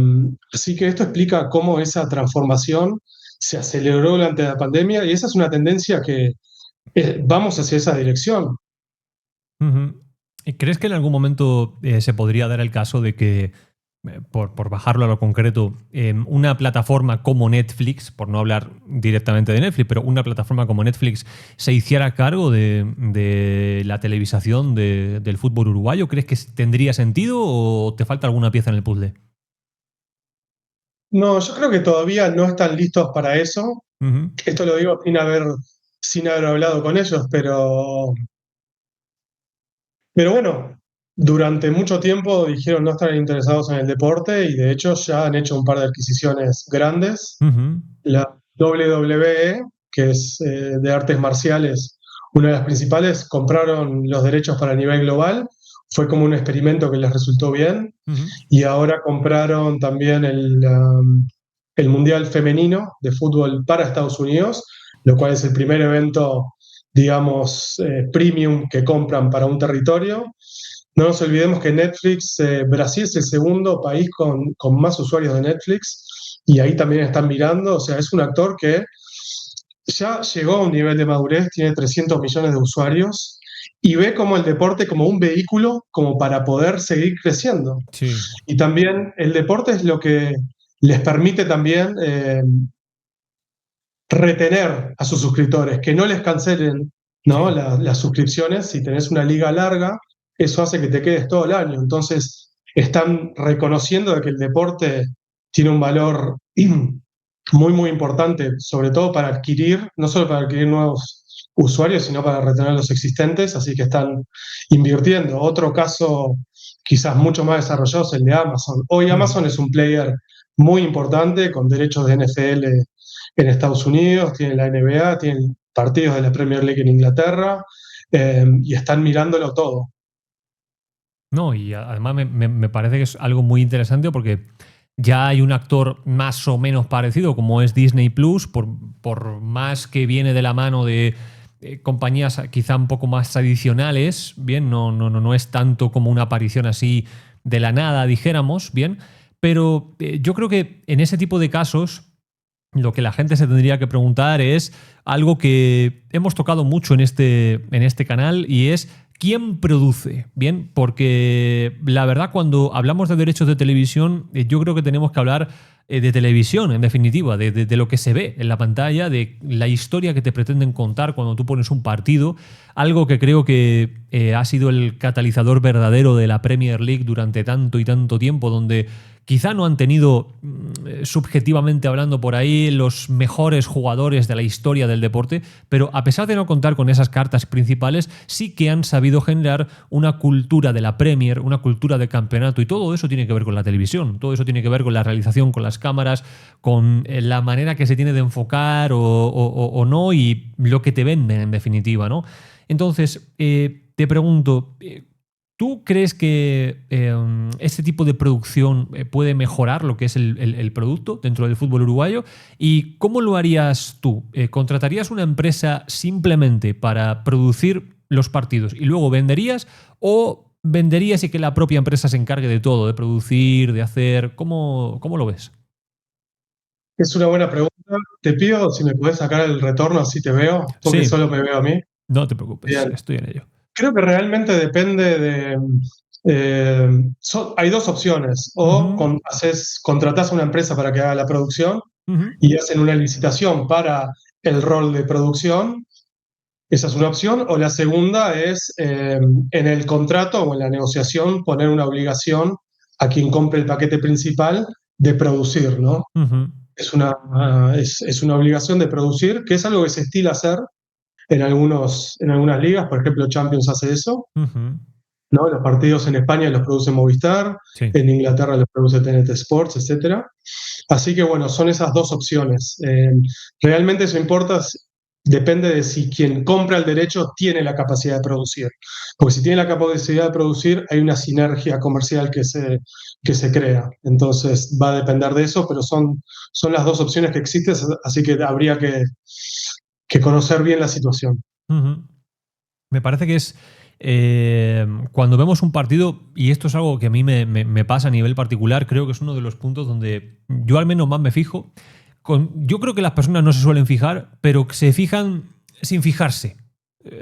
Así que esto explica cómo esa transformación se aceleró durante la pandemia y esa es una tendencia que vamos hacia esa dirección. Ujú. ¿Y crees que en algún momento se podría dar el caso de que, por bajarlo a lo concreto, una plataforma como Netflix, por no hablar directamente de Netflix, pero una plataforma como Netflix se hiciera cargo de la televisación del fútbol uruguayo? ¿Crees que tendría sentido o te falta alguna pieza en el puzzle? No, yo creo que todavía no están listos para eso. Ujú. Esto lo digo sin haber hablado con ellos, pero bueno, durante mucho tiempo dijeron no estar interesados en el deporte y de hecho ya han hecho un par de adquisiciones grandes. Ujú. La WWE, que es de artes marciales, una de las principales, compraron los derechos para nivel global. Fue como un experimento que les resultó bien. Ujú. Y ahora compraron también el Mundial Femenino de Fútbol para Estados Unidos, lo cual es el primer evento, digamos, premium que compran para un territorio. No nos olvidemos que Netflix, Brasil es el segundo país con más usuarios de Netflix y ahí también están mirando, o sea, es un actor que ya llegó a un nivel de madurez, tiene 300 millones de usuarios y ve como el deporte como un vehículo como para poder seguir creciendo. Sí. Y también el deporte es lo que les permite también retener a sus suscriptores, que no les cancelen, ¿no? Sí. Las suscripciones. Si tenés una liga larga, eso hace que te quedes todo el año. Entonces, están reconociendo de que el deporte tiene un valor muy, muy importante, sobre todo para adquirir, no solo para adquirir nuevos usuarios, sino para retener los existentes, así que están invirtiendo. Otro caso quizás mucho más desarrollado es el de Amazon. Hoy Ujú. Amazon es un player muy importante con derechos de NFL en Estados Unidos, tienen la NBA, tienen partidos de la Premier League en Inglaterra y están mirándolo todo. No, y además me parece que es algo muy interesante porque ya hay un actor más o menos parecido como es Disney Plus, por más que viene de la mano de compañías quizá un poco más tradicionales, bien, no es tanto como una aparición así de la nada, dijéramos, bien, pero yo creo que en ese tipo de casos lo que la gente se tendría que preguntar es algo que hemos tocado mucho en este canal y es ¿Quién produce? Bien, porque la verdad cuando hablamos de derechos de televisión, yo creo que tenemos que hablar de televisión, en definitiva, de lo que se ve en la pantalla, de la historia que te pretenden contar cuando tú pones un partido, algo que creo que ha sido el catalizador verdadero de la Premier League durante tanto y tanto tiempo, donde quizá no han tenido, subjetivamente hablando por ahí, los mejores jugadores de la historia del deporte, pero a pesar de no contar con esas cartas principales, sí que han sabido generar una cultura de la Premier, una cultura de campeonato, y todo eso tiene que ver con la televisión, todo eso tiene que ver con la realización, con las cámaras, con la manera que se tiene de enfocar o no, y lo que te venden en definitiva, ¿no? Entonces, te pregunto, ¿tú crees que este tipo de producción puede mejorar lo que es el producto dentro del fútbol uruguayo? ¿Y cómo lo harías tú? ¿Contratarías una empresa simplemente para producir los partidos y luego venderías? ¿O venderías y que la propia empresa se encargue de todo, de producir, de hacer? ¿Cómo lo ves? Es una buena pregunta. Te pido si me puedes sacar el retorno, así te veo, porque Sí, solo me veo a mí. no te preocupes, Bien. estoy en ello. Creo que realmente depende de... hay dos opciones. O Ujú, contratás a una empresa para que haga la producción ujú, y hacen una licitación para el rol de producción. Esa es una opción. O la segunda es en el contrato o en la negociación poner una obligación a quien compre el paquete principal de producir, ¿no? ujú, Es una obligación de producir, que es algo que se estila hacer en algunas ligas. Por ejemplo, Champions hace eso, ujú. ¿no? Los partidos en España los produce Movistar, Sí. en Inglaterra los produce TNT Sports, etcétera. Así que bueno, son esas dos opciones. Realmente eso importa, depende de si quien compra el derecho tiene la capacidad de producir. Porque si tiene la capacidad de producir, hay una sinergia comercial que se crea. Entonces va a depender de eso, pero son las dos opciones que existen, así que habría que conocer bien la situación. Ujú. Me parece que es cuando vemos un partido, y esto es algo que a mí me pasa a nivel particular, creo que es uno de los puntos donde yo al menos más me fijo. Yo creo que las personas no se suelen fijar, pero se fijan sin fijarse.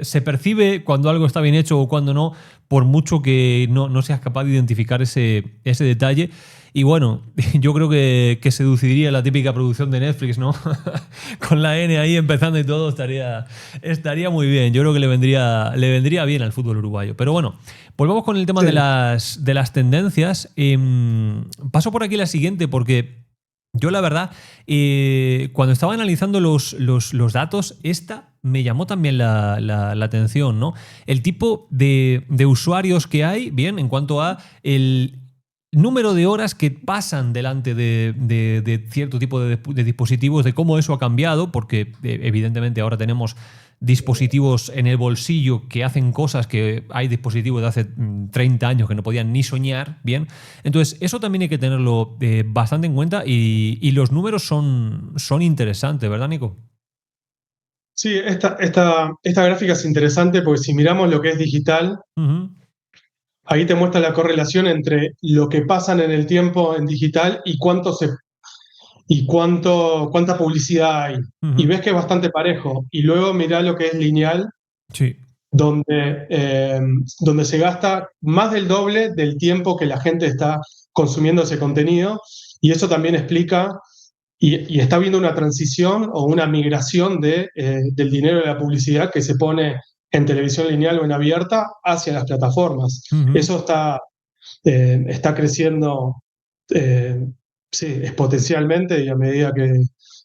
Se percibe cuando algo está bien hecho o cuando no, por mucho que no seas capaz de identificar ese detalle. Y bueno, yo creo que seduciría la típica producción de Netflix, ¿no? Con la N ahí empezando y todo, estaría muy bien. Yo creo que le vendría bien al fútbol uruguayo. Pero bueno, volvamos con el tema Sí. de las tendencias. Paso por aquí la siguiente porque yo la verdad, cuando estaba analizando los datos, esta me llamó también la atención, ¿no? El tipo de usuarios que hay, bien, en cuanto a el número de horas que pasan delante de cierto tipo de dispositivos, de cómo eso ha cambiado, porque evidentemente ahora tenemos dispositivos en el bolsillo que hacen cosas que hay dispositivos de hace 30 años que no podían ni soñar, bien. Entonces, eso también hay que tenerlo bastante en cuenta y los números son interesantes, ¿verdad, Nico? Sí, esta gráfica es interesante porque si miramos lo que es digital, Ujú, ahí te muestra la correlación entre lo que pasan en el tiempo en digital y cuánta publicidad hay. Y ujú. ves que es bastante parejo. Y luego mirá lo que es lineal, Sí. donde se gasta más del doble del tiempo que la gente está consumiendo ese contenido. Y eso también explica, y está habiendo una transición o una migración del dinero de la publicidad que se pone en televisión lineal o en abierta hacia las plataformas. Ujú, Eso está creciendo, eh, sí, exponencialmente y a medida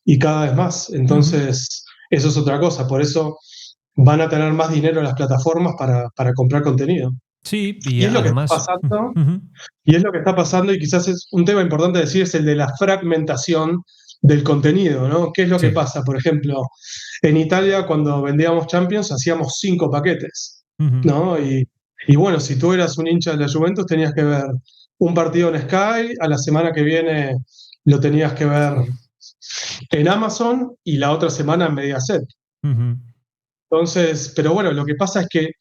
y cada vez más. ujú. Entonces, eso es otra cosa. Por eso van a tener más dinero las plataformas para comprar contenido. Sí, y Y es lo que está además. pasando, Ujú. y es lo que está pasando, y quizás es un tema importante decir, es el de la fragmentación del contenido, ¿no? ¿Qué es lo que Sí. pasa? Por ejemplo, en Italia, cuando vendíamos Champions, hacíamos 5 paquetes, Ujú, ¿no? Y bueno, si tú eras un hincha de la Juventus, tenías que ver un partido en Sky, a la semana que viene lo tenías que ver en Amazon y la otra semana en Mediaset. ujú. Entonces, pero bueno, lo que pasa es que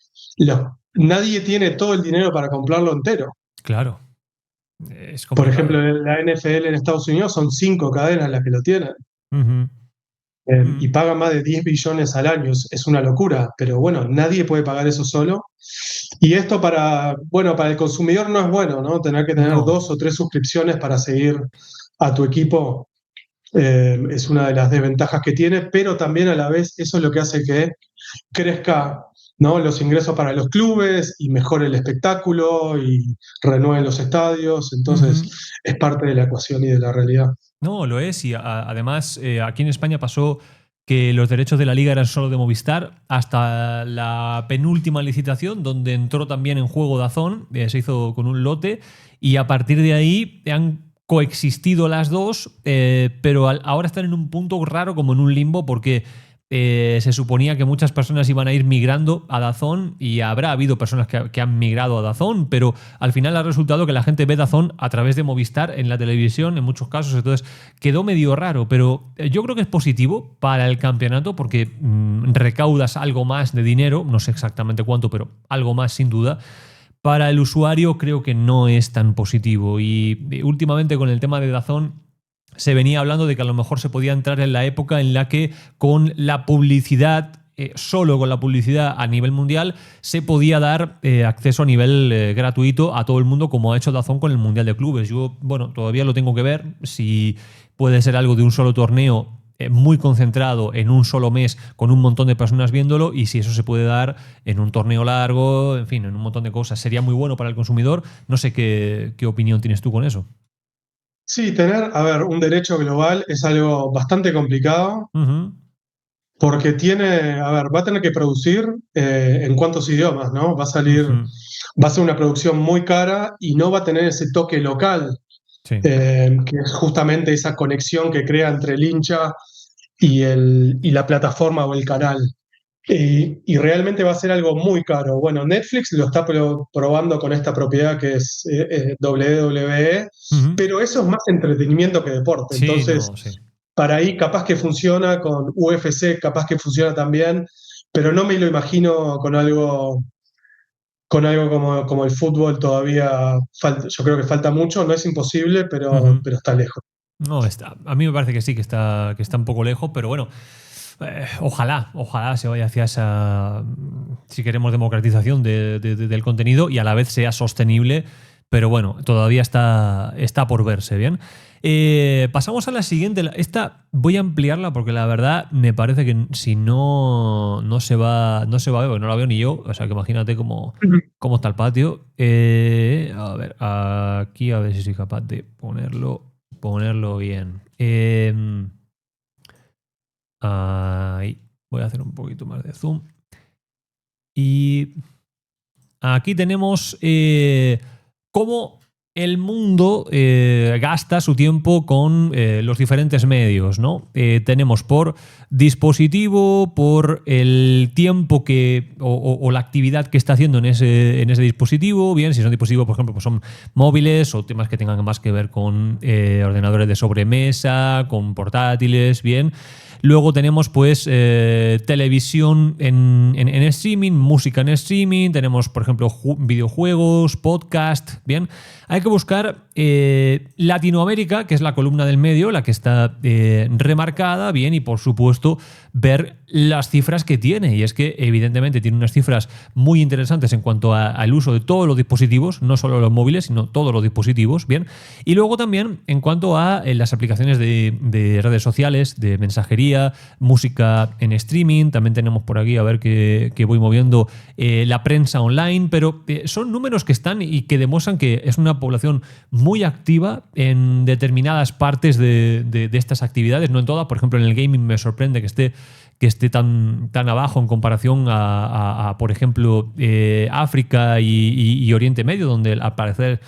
nadie tiene todo el dinero para comprarlo entero. Claro, es Por ejemplo, complicado. la NFL en Estados Unidos son 5 cadenas las que lo tienen. Ujú. y Mm. pagan más de 10 billones al año. Es una locura, pero bueno, nadie puede pagar eso solo. Y esto bueno, para el consumidor no es bueno, ¿no? Tener que tener No. 2 o 3 suscripciones para seguir a tu equipo es una de las desventajas que tiene, pero también a la vez eso es lo que hace que crezca, ¿no? Los ingresos para los clubes y mejore el espectáculo y renueven los estadios. Entonces, Ujú. es parte de la ecuación y de la realidad. No, lo es. Y además, aquí en España pasó que los derechos de la liga eran solo de Movistar hasta la penúltima licitación, donde entró también en juego DAZN, se hizo con un lote, y a partir de ahí han coexistido las dos, pero ahora están en un punto raro, como en un limbo, porque se suponía que muchas personas iban a ir migrando a DAZN y habrá habido personas que han migrado a DAZN, pero al final ha resultado que la gente ve DAZN a través de Movistar en la televisión en muchos casos, entonces quedó medio raro, pero yo creo que es positivo para el campeonato porque recaudas algo más de dinero, no sé exactamente cuánto, pero algo más sin duda. Para el usuario creo que no es tan positivo y últimamente con el tema de DAZN se venía hablando de que a lo mejor se podía entrar en la época en la que con la publicidad, solo con la publicidad a nivel mundial, se podía dar acceso a nivel gratuito a todo el mundo, como ha hecho DAZN con el Mundial de Clubes. Yo, bueno, todavía lo tengo que ver, si puede ser algo de un solo torneo muy concentrado en un solo mes con un montón de personas viéndolo y si eso se puede dar en un torneo largo, en fin, en un montón de cosas. Sería muy bueno para el consumidor. No sé qué opinión tienes tú con eso. Sí, tener, a ver, un derecho global es algo bastante complicado Ujú, porque a ver, va a tener que producir en cuántos idiomas, ¿no? ujú. Va a ser una producción muy cara y no va a tener ese toque local, Sí. que es justamente esa conexión que crea entre el hincha y la plataforma o el canal. Y realmente va a ser algo muy caro. Bueno, Netflix lo está probando con esta propiedad que es WWE, Ujú. pero eso es más entretenimiento que deporte. Sí, Entonces, no, sí. para ahí capaz que funciona, con UFC capaz que funciona también, pero no me lo imagino con algo como el fútbol todavía. Yo creo que falta mucho, no es imposible, pero, Ujú. pero está lejos. No, a mí me parece que sí, que está un poco lejos, pero bueno, ojalá se vaya hacia esa, si queremos, democratización del contenido y a la vez sea sostenible, pero bueno, todavía está por verse, ¿bien? Pasamos a la siguiente. Esta voy a ampliarla porque la verdad me parece que si no se va a ver, porque no la veo ni yo, o sea que imagínate cómo está el patio. A ver, aquí a ver si soy capaz de ponerlo bien. Ahí. Voy a hacer un poquito más de zoom. Y aquí tenemos cómo el mundo gasta su tiempo con los diferentes medios, ¿no? Tenemos por dispositivo, por el tiempo o la actividad que está haciendo en ese dispositivo, bien, si son dispositivos, por ejemplo, pues son móviles o temas que tengan más que ver con ordenadores de sobremesa, con portátiles, bien. Luego tenemos pues televisión en streaming, música en streaming, tenemos por ejemplo videojuegos, podcast, bien. Hay que buscar Latinoamérica, que es la columna del medio, la que está remarcada, bien, y por supuesto ver las cifras que tiene. Y es que evidentemente tiene unas cifras muy interesantes en cuanto al uso de todos los dispositivos, no solo los móviles, sino todos los dispositivos, bien. Y luego también en cuanto a las aplicaciones de redes sociales, de mensajería, música en streaming, también tenemos por aquí, a ver que voy moviendo, la prensa online, pero son números que están y que demuestran que es una población muy activa en determinadas partes de estas actividades, no en todas. Por ejemplo, en el gaming me sorprende que esté tan abajo en comparación por ejemplo, África y Oriente Medio, donde al parecer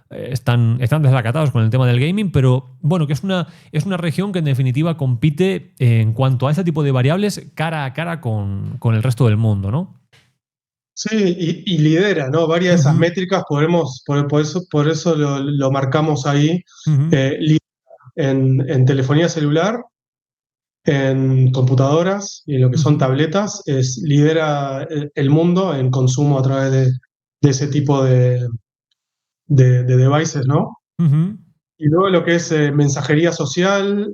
están desacatados con el tema del gaming, pero bueno, que es una región que en definitiva compite en cuanto a este tipo de variables cara a cara con el resto del mundo, ¿no? Sí, y lidera, ¿no? Varias de esas Ujú, métricas por eso lo marcamos ahí. ujú, Lidera en telefonía celular, en computadoras y en lo que son ujú, tabletas, lidera el mundo en consumo a través de ese tipo de devices, ¿no? ujú. Y luego lo que es mensajería social,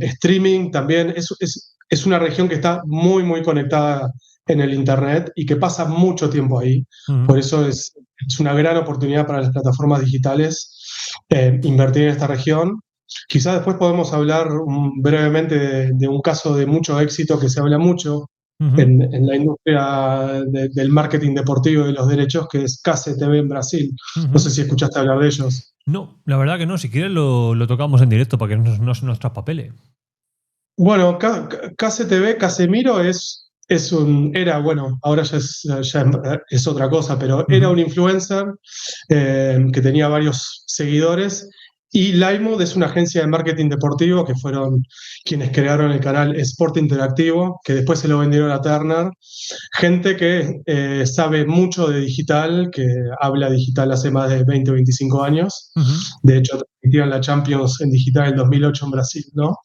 streaming, también es una región que está muy, muy conectada en el Internet y que pasa mucho tiempo ahí. Ujú. Por eso es una gran oportunidad para las plataformas digitales invertir en esta región. Quizás después podemos hablar brevemente de un caso de mucho éxito que se habla mucho Ujú. en la industria del marketing deportivo y de los derechos, que es Case TV en Brasil. No sé Ujú. si escuchaste hablar de ellos. No, la verdad que no. Si quieres lo tocamos en directo para que no se nos traspapele. Bueno, KCTV, Casemiro era, bueno, ahora es otra cosa, pero era Ujú. un influencer que tenía varios seguidores. Y Livemode es una agencia de marketing deportivo que fueron quienes crearon el canal Sport Interactivo, que después se lo vendieron a Turner. Gente que sabe mucho de digital, que habla digital hace más de 20 o 25 años. Ujú. De hecho, transmitieron la Champions en digital en 2008 en Brasil, ¿no?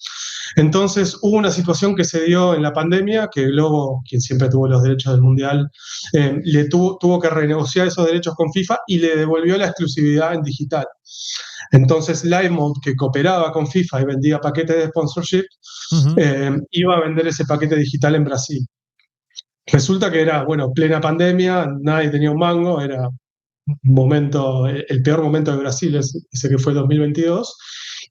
Entonces hubo una situación que se dio en la pandemia, que Globo, quien siempre tuvo los derechos del Mundial, tuvo que renegociar esos derechos con FIFA y le devolvió la exclusividad en digital. Entonces Livemode, que cooperaba con FIFA y vendía paquetes de sponsorship, Ujú. iba a vender ese paquete digital en Brasil. Resulta que era, bueno, plena pandemia, nadie tenía un mango, era un momento, el peor momento de Brasil, ese que fue 2022,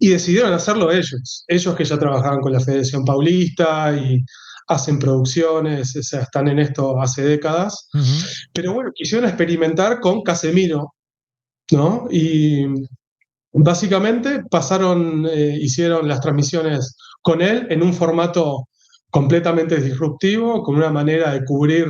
y decidieron hacerlo ellos que ya trabajaban con la Federación Paulista y hacen producciones, o sea, están en esto hace décadas, Ujú. pero bueno, quisieron experimentar con Casemiro, ¿no? Y básicamente hicieron las transmisiones con él en un formato completamente disruptivo, con una manera de cubrir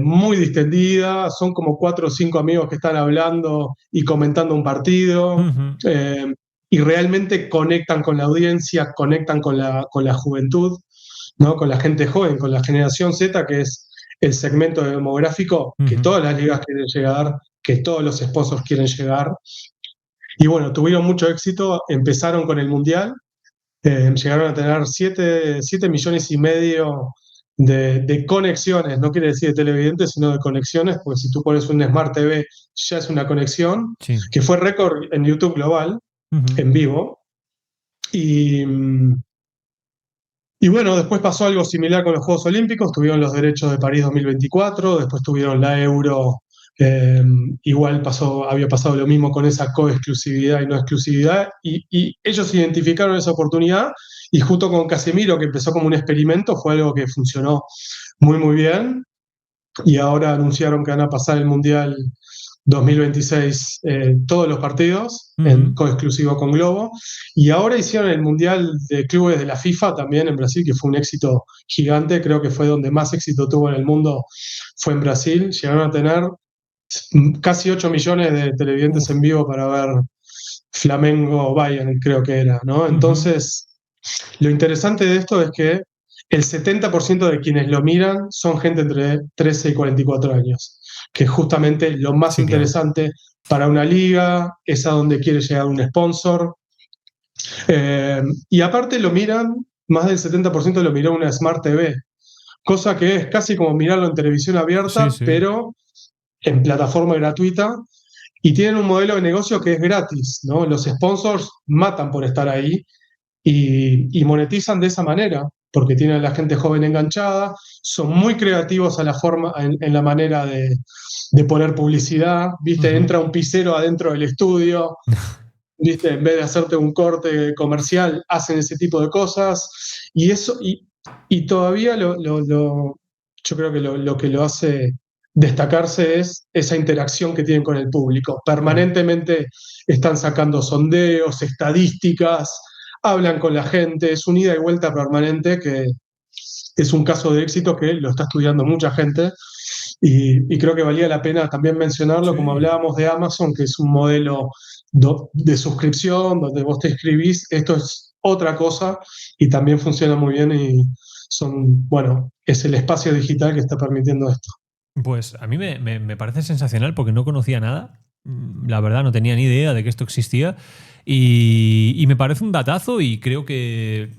muy distendida. Son como cuatro o cinco amigos que están hablando y comentando un partido. Ujú. eh, y realmente conectan con la audiencia, conectan con la juventud, ¿no? Con la gente joven, con la generación Z, que es el segmento demográfico que Ujú. todas las ligas quieren llegar, que todos los sponsors quieren llegar. Y bueno, tuvieron mucho éxito, empezaron con el Mundial, llegaron a tener 7,5 millones de conexiones, no quiere decir de televidentes, sino de conexiones, porque si tú pones un Smart TV ya es una conexión, Sí. que fue récord en YouTube global, Ujú. en vivo. Y, y bueno, después pasó algo similar con los Juegos Olímpicos, tuvieron los derechos de París 2024, después tuvieron la Euro, eh, igual había pasado lo mismo con esa coexclusividad y no exclusividad, y ellos identificaron esa oportunidad y junto con Casemiro, que empezó como un experimento, fue algo que funcionó muy, muy bien, y ahora anunciaron que van a pasar el Mundial 2026 todos los partidos en Ujú. coexclusivo con Globo. Y ahora hicieron el Mundial de Clubes de la FIFA también en Brasil, que fue un éxito gigante. Creo que fue donde más éxito tuvo en el mundo, fue en Brasil. Llegaron a tener casi 8 millones de televidentes Uf. en vivo para ver Flamengo-Bayern, creo que era, ¿no? Ujú. Entonces, lo interesante de esto es que el 70% de quienes lo miran son gente entre 13 y 44 años, que es justamente lo más Sí, claro. interesante para una liga, es a donde quiere llegar un sponsor. Y aparte lo miran, más del 70% lo miró una Smart TV, cosa que es casi como mirarlo en televisión Sí, abierta, sí. pero en plataforma gratuita. Y tienen un modelo de negocio que es gratis, ¿no? Los sponsors matan por estar ahí y monetizan de esa manera, porque tienen a la gente joven enganchada, son muy creativos en la manera de poner publicidad, ¿viste? Ujú. Entra un pisero adentro del estudio, ¿viste? En vez de hacerte un corte comercial, hacen ese tipo de cosas, y eso, y todavía yo creo que lo que lo hace destacarse es esa interacción que tienen con el público. Ujú. Permanentemente están sacando sondeos, estadísticas, hablan con la gente, es un ida y vuelta permanente que es un caso de éxito que lo está estudiando mucha gente y creo que valía la pena también mencionarlo, como Sí. hablábamos de Amazon, que es un modelo de suscripción donde vos te inscribís, esto es otra cosa y también funciona muy bien y bueno, es el espacio digital que está permitiendo esto. Pues a mí me parece sensacional porque no conocía nada. La verdad, no tenía ni idea de que esto existía. Y me parece un datazo y creo que.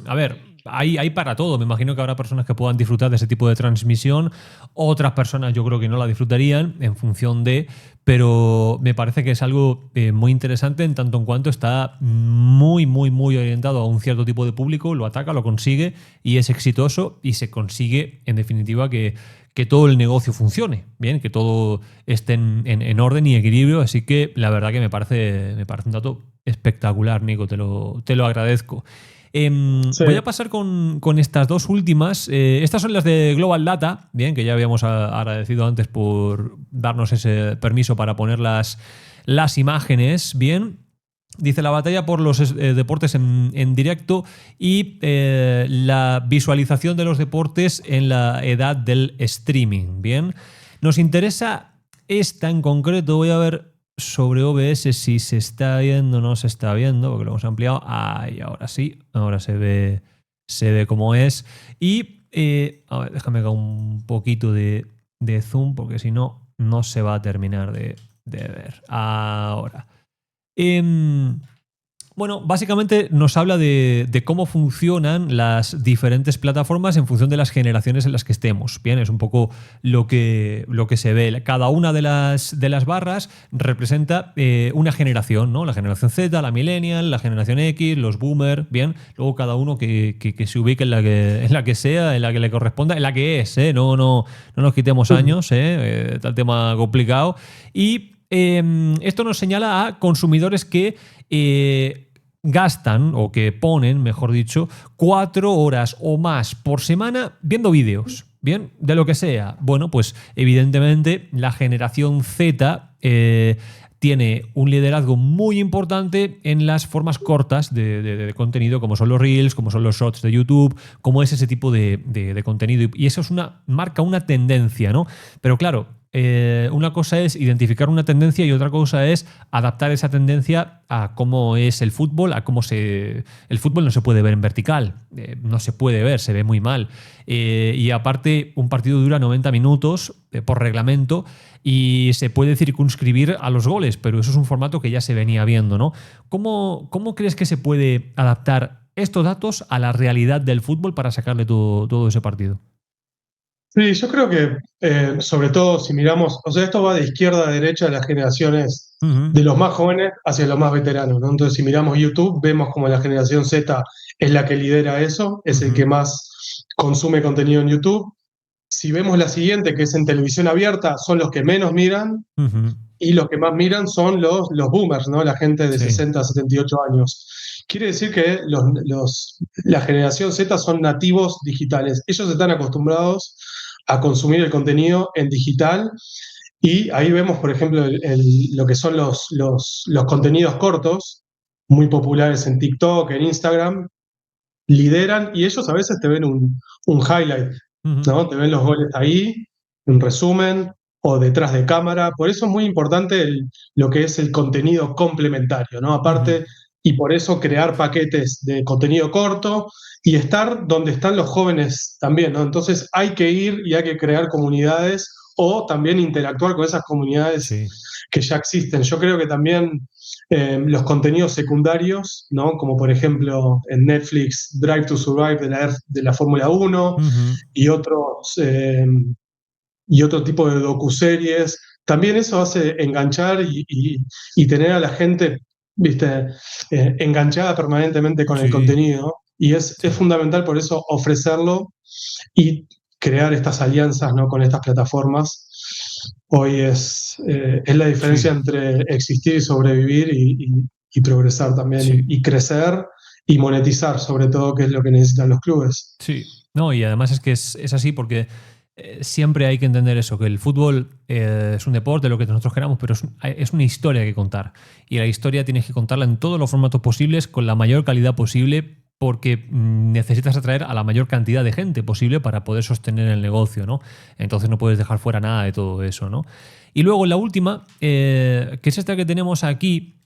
A ver, hay para todo. Me imagino que habrá personas que puedan disfrutar de ese tipo de transmisión, otras personas yo creo que no la disfrutarían en función de, pero me parece que es algo muy interesante en tanto en cuanto está muy, muy, muy orientado a un cierto tipo de público, lo ataca, lo consigue y es exitoso y se consigue, en definitiva, que todo el negocio funcione, bien, que todo esté en orden y equilibrio. Así que la verdad que me parece un dato espectacular, Nico, te lo agradezco. Sí. Voy a pasar con estas dos últimas. Estas son las de Global Data, bien, que ya habíamos agradecido antes por darnos ese permiso para poner las imágenes, bien. Dice la batalla por los deportes en directo y la visualización de los deportes en la edad del streaming. Bien, nos interesa esta en concreto. Voy a ver sobre OBS si se está viendo o no se está viendo, porque lo hemos ampliado. Ahí, ahora sí, ahora se ve cómo es. Y a ver, déjame acá un poquito de zoom, porque si no, no se va a terminar de ver. Ahora. Bueno, básicamente nos habla de cómo funcionan las diferentes plataformas en función de las generaciones en las que estemos. Bien, es un poco lo que se ve. Cada una de las barras representa una generación, ¿no? La generación Z, la millennial, la generación X, los boomer, bien. Luego cada uno que se ubique en la que sea, en la que le corresponda, en la que es, ¿eh? No nos quitemos años, está el tema complicado. Y esto nos señala a consumidores que gastan, o que ponen, mejor dicho, 4 horas o más por semana viendo vídeos, bien, de lo que sea. Bueno, pues evidentemente la generación Z tiene un liderazgo muy importante en las formas cortas de contenido, como son los Reels, como son los Shorts de YouTube, como es ese tipo de contenido. Y eso marca una tendencia, ¿no? Pero claro, una cosa es identificar una tendencia y otra cosa es adaptar esa tendencia a cómo es el fútbol, el fútbol no se puede ver en vertical, no se puede ver, se ve muy mal. Y aparte, un partido dura 90 minutos por reglamento y se puede circunscribir a los goles, pero eso es un formato que ya se venía viendo, ¿no? ¿Cómo crees que se puede adaptar estos datos a la realidad del fútbol para sacarle todo ese partido? Sí, yo creo que, sobre todo si miramos, o sea, esto va de izquierda a derecha de las generaciones Ujú, de los más jóvenes hacia los más veteranos, ¿no? Entonces, si miramos YouTube, vemos como la generación Z es la que lidera eso, es el ujú, que más consume contenido en YouTube. Si vemos la siguiente, que es en televisión abierta, son los que menos miran, ujú. y los que más miran son los boomers, ¿no? La gente de Sí, 60 a 78 años. Quiere decir que la generación Z son nativos digitales. Ellos están acostumbrados a consumir el contenido en digital y ahí vemos, por ejemplo, lo que son los contenidos cortos, muy populares en TikTok, en Instagram, lideran y ellos a veces te ven un highlight, ujú, ¿no? Te ven los goles ahí, un resumen o detrás de cámara. Por eso es muy importante lo que es el contenido complementario, ¿no? ujú. Aparte, y por eso crear paquetes de contenido corto y estar donde están los jóvenes también, ¿no? Entonces hay que ir y hay que crear comunidades o también interactuar con esas comunidades Sí. que ya existen. Yo creo que también los contenidos secundarios, ¿no? Como por ejemplo en Netflix Drive to Survive de la Fórmula 1 Ujú. y y otro tipo de docuseries. También eso hace enganchar y tener a la gente, ¿viste? Enganchada permanentemente con el Sí, contenido. Y es sí, fundamental por eso ofrecerlo y crear estas alianzas, ¿no? Con estas plataformas. Hoy es la diferencia sí, entre existir y sobrevivir y progresar también sí, y crecer y monetizar, sobre todo, que es lo que necesitan los clubes. sí. No, y además es que es así porque siempre hay que entender eso, que el fútbol es un deporte, lo que nosotros queramos, pero es una historia que contar. Y la historia tienes que contarla en todos los formatos posibles, con la mayor calidad posible, porque necesitas atraer a la mayor cantidad de gente posible para poder sostener el negocio, ¿no? Entonces no puedes dejar fuera nada de todo eso, ¿no? Y luego la última, que es esta que tenemos aquí,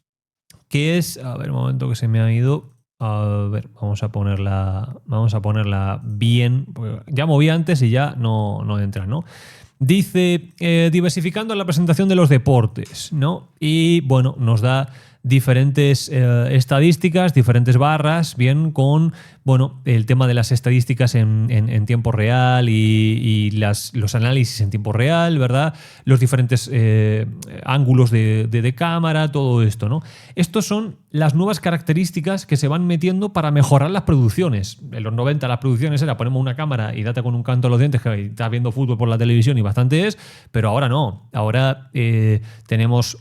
que es, a ver, un momento que se me ha ido. A ver, vamos a ponerla bien, porque ya moví antes y ya no entra, ¿no? Dice, diversificando la presentación de los deportes, ¿no? Y bueno, nos da diferentes estadísticas, diferentes barras, bien con, bueno, el tema de las estadísticas en tiempo real y los análisis en tiempo real, ¿verdad? Los diferentes ángulos de cámara, todo esto, ¿no? Estos son las nuevas características que se van metiendo para mejorar las producciones. En los 90 las producciones era ponemos una cámara y date con un canto a los dientes que estás viendo fútbol por la televisión y bastante es, pero ahora no. Ahora tenemos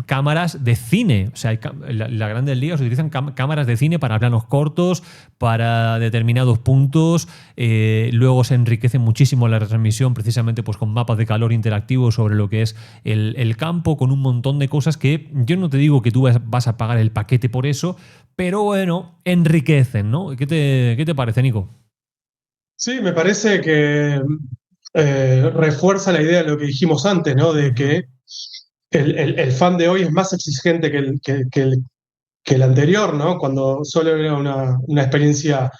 cámaras de cine. O sea, las grandes ligas utilizan cámaras de cine para planos cortos, para determinados puntos. Luego se enriquece muchísimo la retransmisión precisamente pues, con mapas de calor interactivos sobre lo que es el campo, con un montón de cosas que yo no te digo que tú vas a pagar el paquete por eso, pero bueno, enriquecen, ¿no? ¿Qué te parece, Nico? Sí, me parece que refuerza la idea de lo que dijimos antes, ¿no? De Ujú, que el fan de hoy es más exigente que el anterior, ¿no? Cuando solo era una experiencia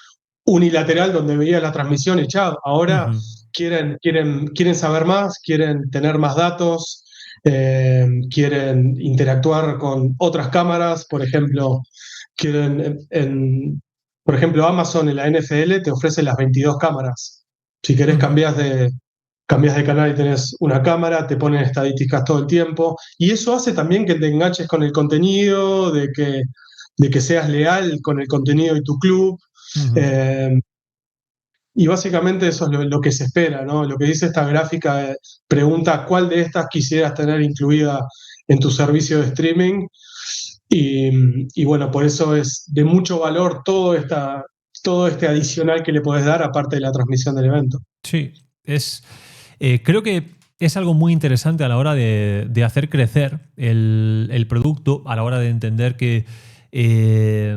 unilateral donde veía la transmisión y chao. Ahora ujú, quieren saber más, quieren tener más datos, quieren interactuar con otras cámaras, por ejemplo, quieren, por ejemplo, Amazon en la NFL te ofrece las 22 cámaras. Si querés ujú. cambias de canal y tenés una cámara, te ponen estadísticas todo el tiempo. Y eso hace también que te enganches con el contenido, de que seas leal con el contenido de tu club. Ujú. Eh, y básicamente eso es lo que se espera, ¿no? Lo que dice esta gráfica pregunta cuál de estas quisieras tener incluida en tu servicio de streaming. Y bueno, por eso es de mucho valor todo este adicional que le puedes dar aparte de la transmisión del evento. Sí, creo que es algo muy interesante a la hora de hacer crecer el producto, a la hora de entender que eh,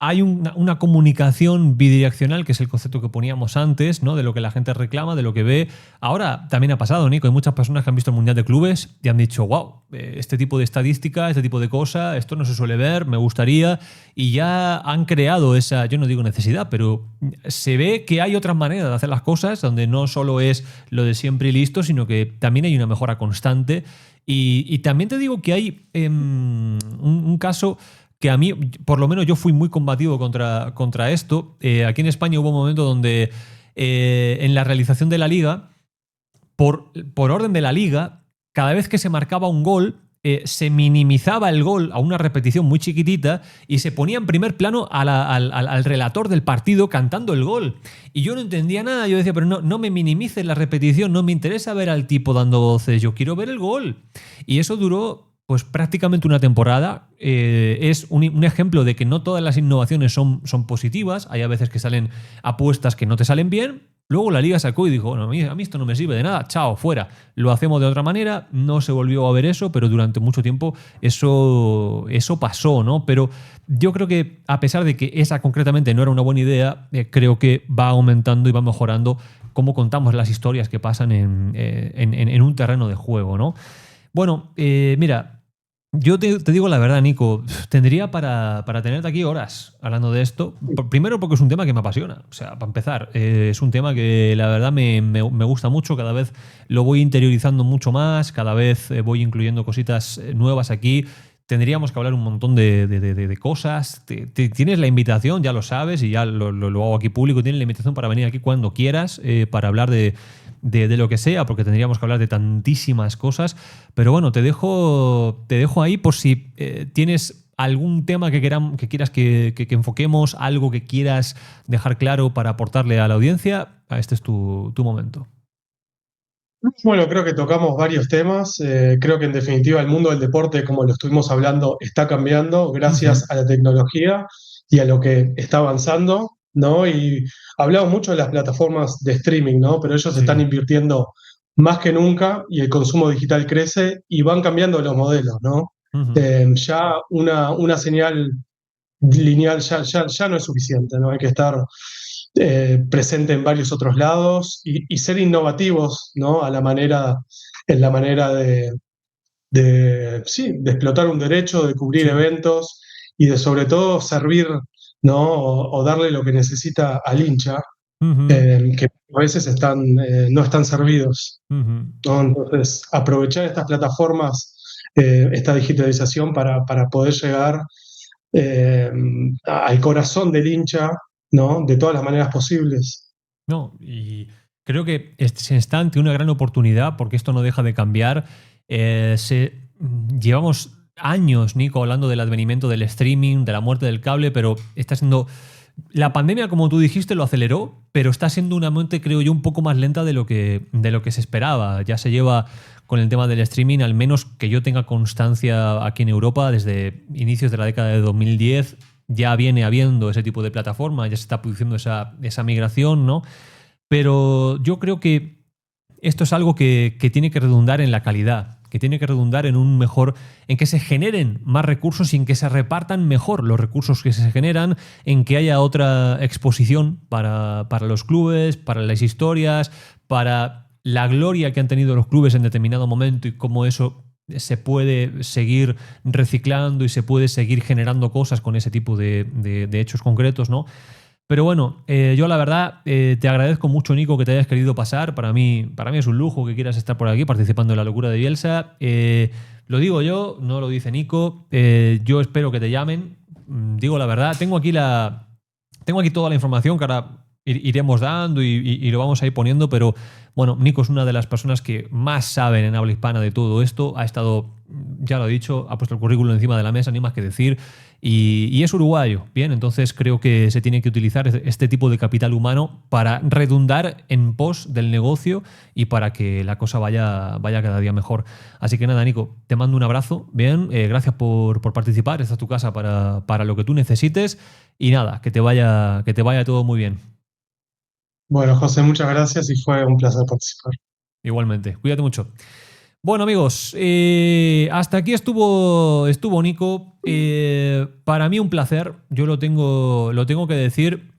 hay una comunicación bidireccional, que es el concepto que poníamos antes, ¿no? De lo que la gente reclama, de lo que ve. Ahora también ha pasado, Nico. Hay muchas personas que han visto el Mundial de Clubes y han dicho, wow, este tipo de estadística, este tipo de cosa, esto no se suele ver, me gustaría. Y ya han creado esa, yo no digo necesidad, pero se ve que hay otras maneras de hacer las cosas, donde no solo es lo de siempre y listo, sino que también hay una mejora constante. Y también te digo que hay un caso que a mí, por lo menos yo fui muy combativo contra esto. Aquí en España hubo un momento donde en la realización de la liga, por orden de la liga, cada vez que se marcaba un gol, se minimizaba el gol a una repetición muy chiquitita y se ponía en primer plano al relator del partido cantando el gol. Y yo no entendía nada, yo decía, pero no me minimices la repetición, no me interesa ver al tipo dando voces, yo quiero ver el gol. Y eso duró pues prácticamente una temporada. Es un ejemplo de que no todas las innovaciones son positivas. Hay a veces que salen apuestas que no te salen bien. Luego la liga sacó y dijo, bueno, a mí esto no me sirve de nada, chao, fuera. Lo hacemos de otra manera, no se volvió a ver eso, pero durante mucho tiempo eso pasó, ¿no? Pero yo creo que a pesar de que esa concretamente no era una buena idea, creo que va aumentando y va mejorando cómo contamos las historias que pasan en un terreno de juego, ¿no? Bueno, mira, yo te digo la verdad, Nico, tendría para tenerte aquí horas hablando de esto. Primero porque es un tema que me apasiona. O sea, para empezar, es un tema que la verdad me gusta mucho. Cada vez lo voy interiorizando mucho más, cada vez voy incluyendo cositas nuevas aquí. Tendríamos que hablar un montón de cosas. Tienes la invitación, ya lo sabes, y ya lo hago aquí público. Tienes la invitación para venir aquí cuando quieras, para hablar de lo que sea, porque tendríamos que hablar de tantísimas cosas. Pero bueno, te dejo ahí por si tienes algún tema que quieras que enfoquemos, algo que quieras dejar claro para aportarle a la audiencia. Este es tu momento. Bueno, creo que tocamos varios temas. Creo que en definitiva el mundo del deporte, como lo estuvimos hablando, está cambiando Ujú. gracias a la tecnología y a lo que está avanzando, ¿no? Y hablamos mucho de las plataformas de streaming, ¿no? Pero ellos están Sí. invirtiendo más que nunca y el consumo digital crece y van cambiando los modelos, ¿no? Ujú. Ya una señal lineal ya no es suficiente, ¿no? Hay que estar presente en varios otros lados y ser innovativos, ¿no? En la manera sí, de explotar un derecho, de cubrir Sí. eventos y de sobre todo servir, ¿no? O darle lo que necesita al hincha, Ujú. que a veces no están servidos, Ujú. ¿no? Entonces, aprovechar estas plataformas esta digitalización para poder llegar eh, al corazón del hincha, ¿no? De todas las maneras posibles. No, y creo que se está ante una gran oportunidad porque esto no deja de cambiar. Llevamos años, Nico, hablando del advenimiento del streaming, de la muerte del cable, pero está siendo... La pandemia, como tú dijiste, lo aceleró, pero está siendo una muerte, creo yo, un poco más lenta de lo que se esperaba. Ya se lleva con el tema del streaming, al menos que yo tenga constancia aquí en Europa, desde inicios de la década de 2010, ya viene habiendo ese tipo de plataforma, ya se está produciendo esa migración, ¿no? Pero yo creo que esto es algo que tiene que redundar en la calidad, que tiene que redundar en un mejor, en que se generen más recursos y en que se repartan mejor los recursos que se generan, en que haya otra exposición para los clubes, para las historias, para la gloria que han tenido los clubes en determinado momento y cómo eso se puede seguir reciclando y se puede seguir generando cosas con ese tipo de hechos concretos, ¿no? Pero bueno, yo la verdad te agradezco mucho, Nico, que te hayas querido pasar. Para mí es un lujo que quieras estar por aquí participando en la locura de Bielsa. Lo digo yo, no lo dice Nico. Yo espero que te llamen. Digo la verdad, tengo aquí toda la información que ahora iremos dando y lo vamos a ir poniendo, pero bueno, Nico es una de las personas que más saben en habla hispana de todo esto. Ha estado, ya lo he dicho, ha puesto el currículum encima de la mesa, ni más que decir. Y es uruguayo, bien, entonces creo que se tiene que utilizar este tipo de capital humano para redundar en pos del negocio y para que la cosa vaya cada día mejor. Así que nada, Nico, te mando un abrazo, bien, gracias por participar, esta es tu casa para lo que tú necesites y nada, que te vaya todo muy bien. Bueno, José, muchas gracias y fue un placer participar. Igualmente, cuídate mucho. Bueno, amigos, hasta aquí estuvo Nico. Para mí un placer, yo lo tengo que decir.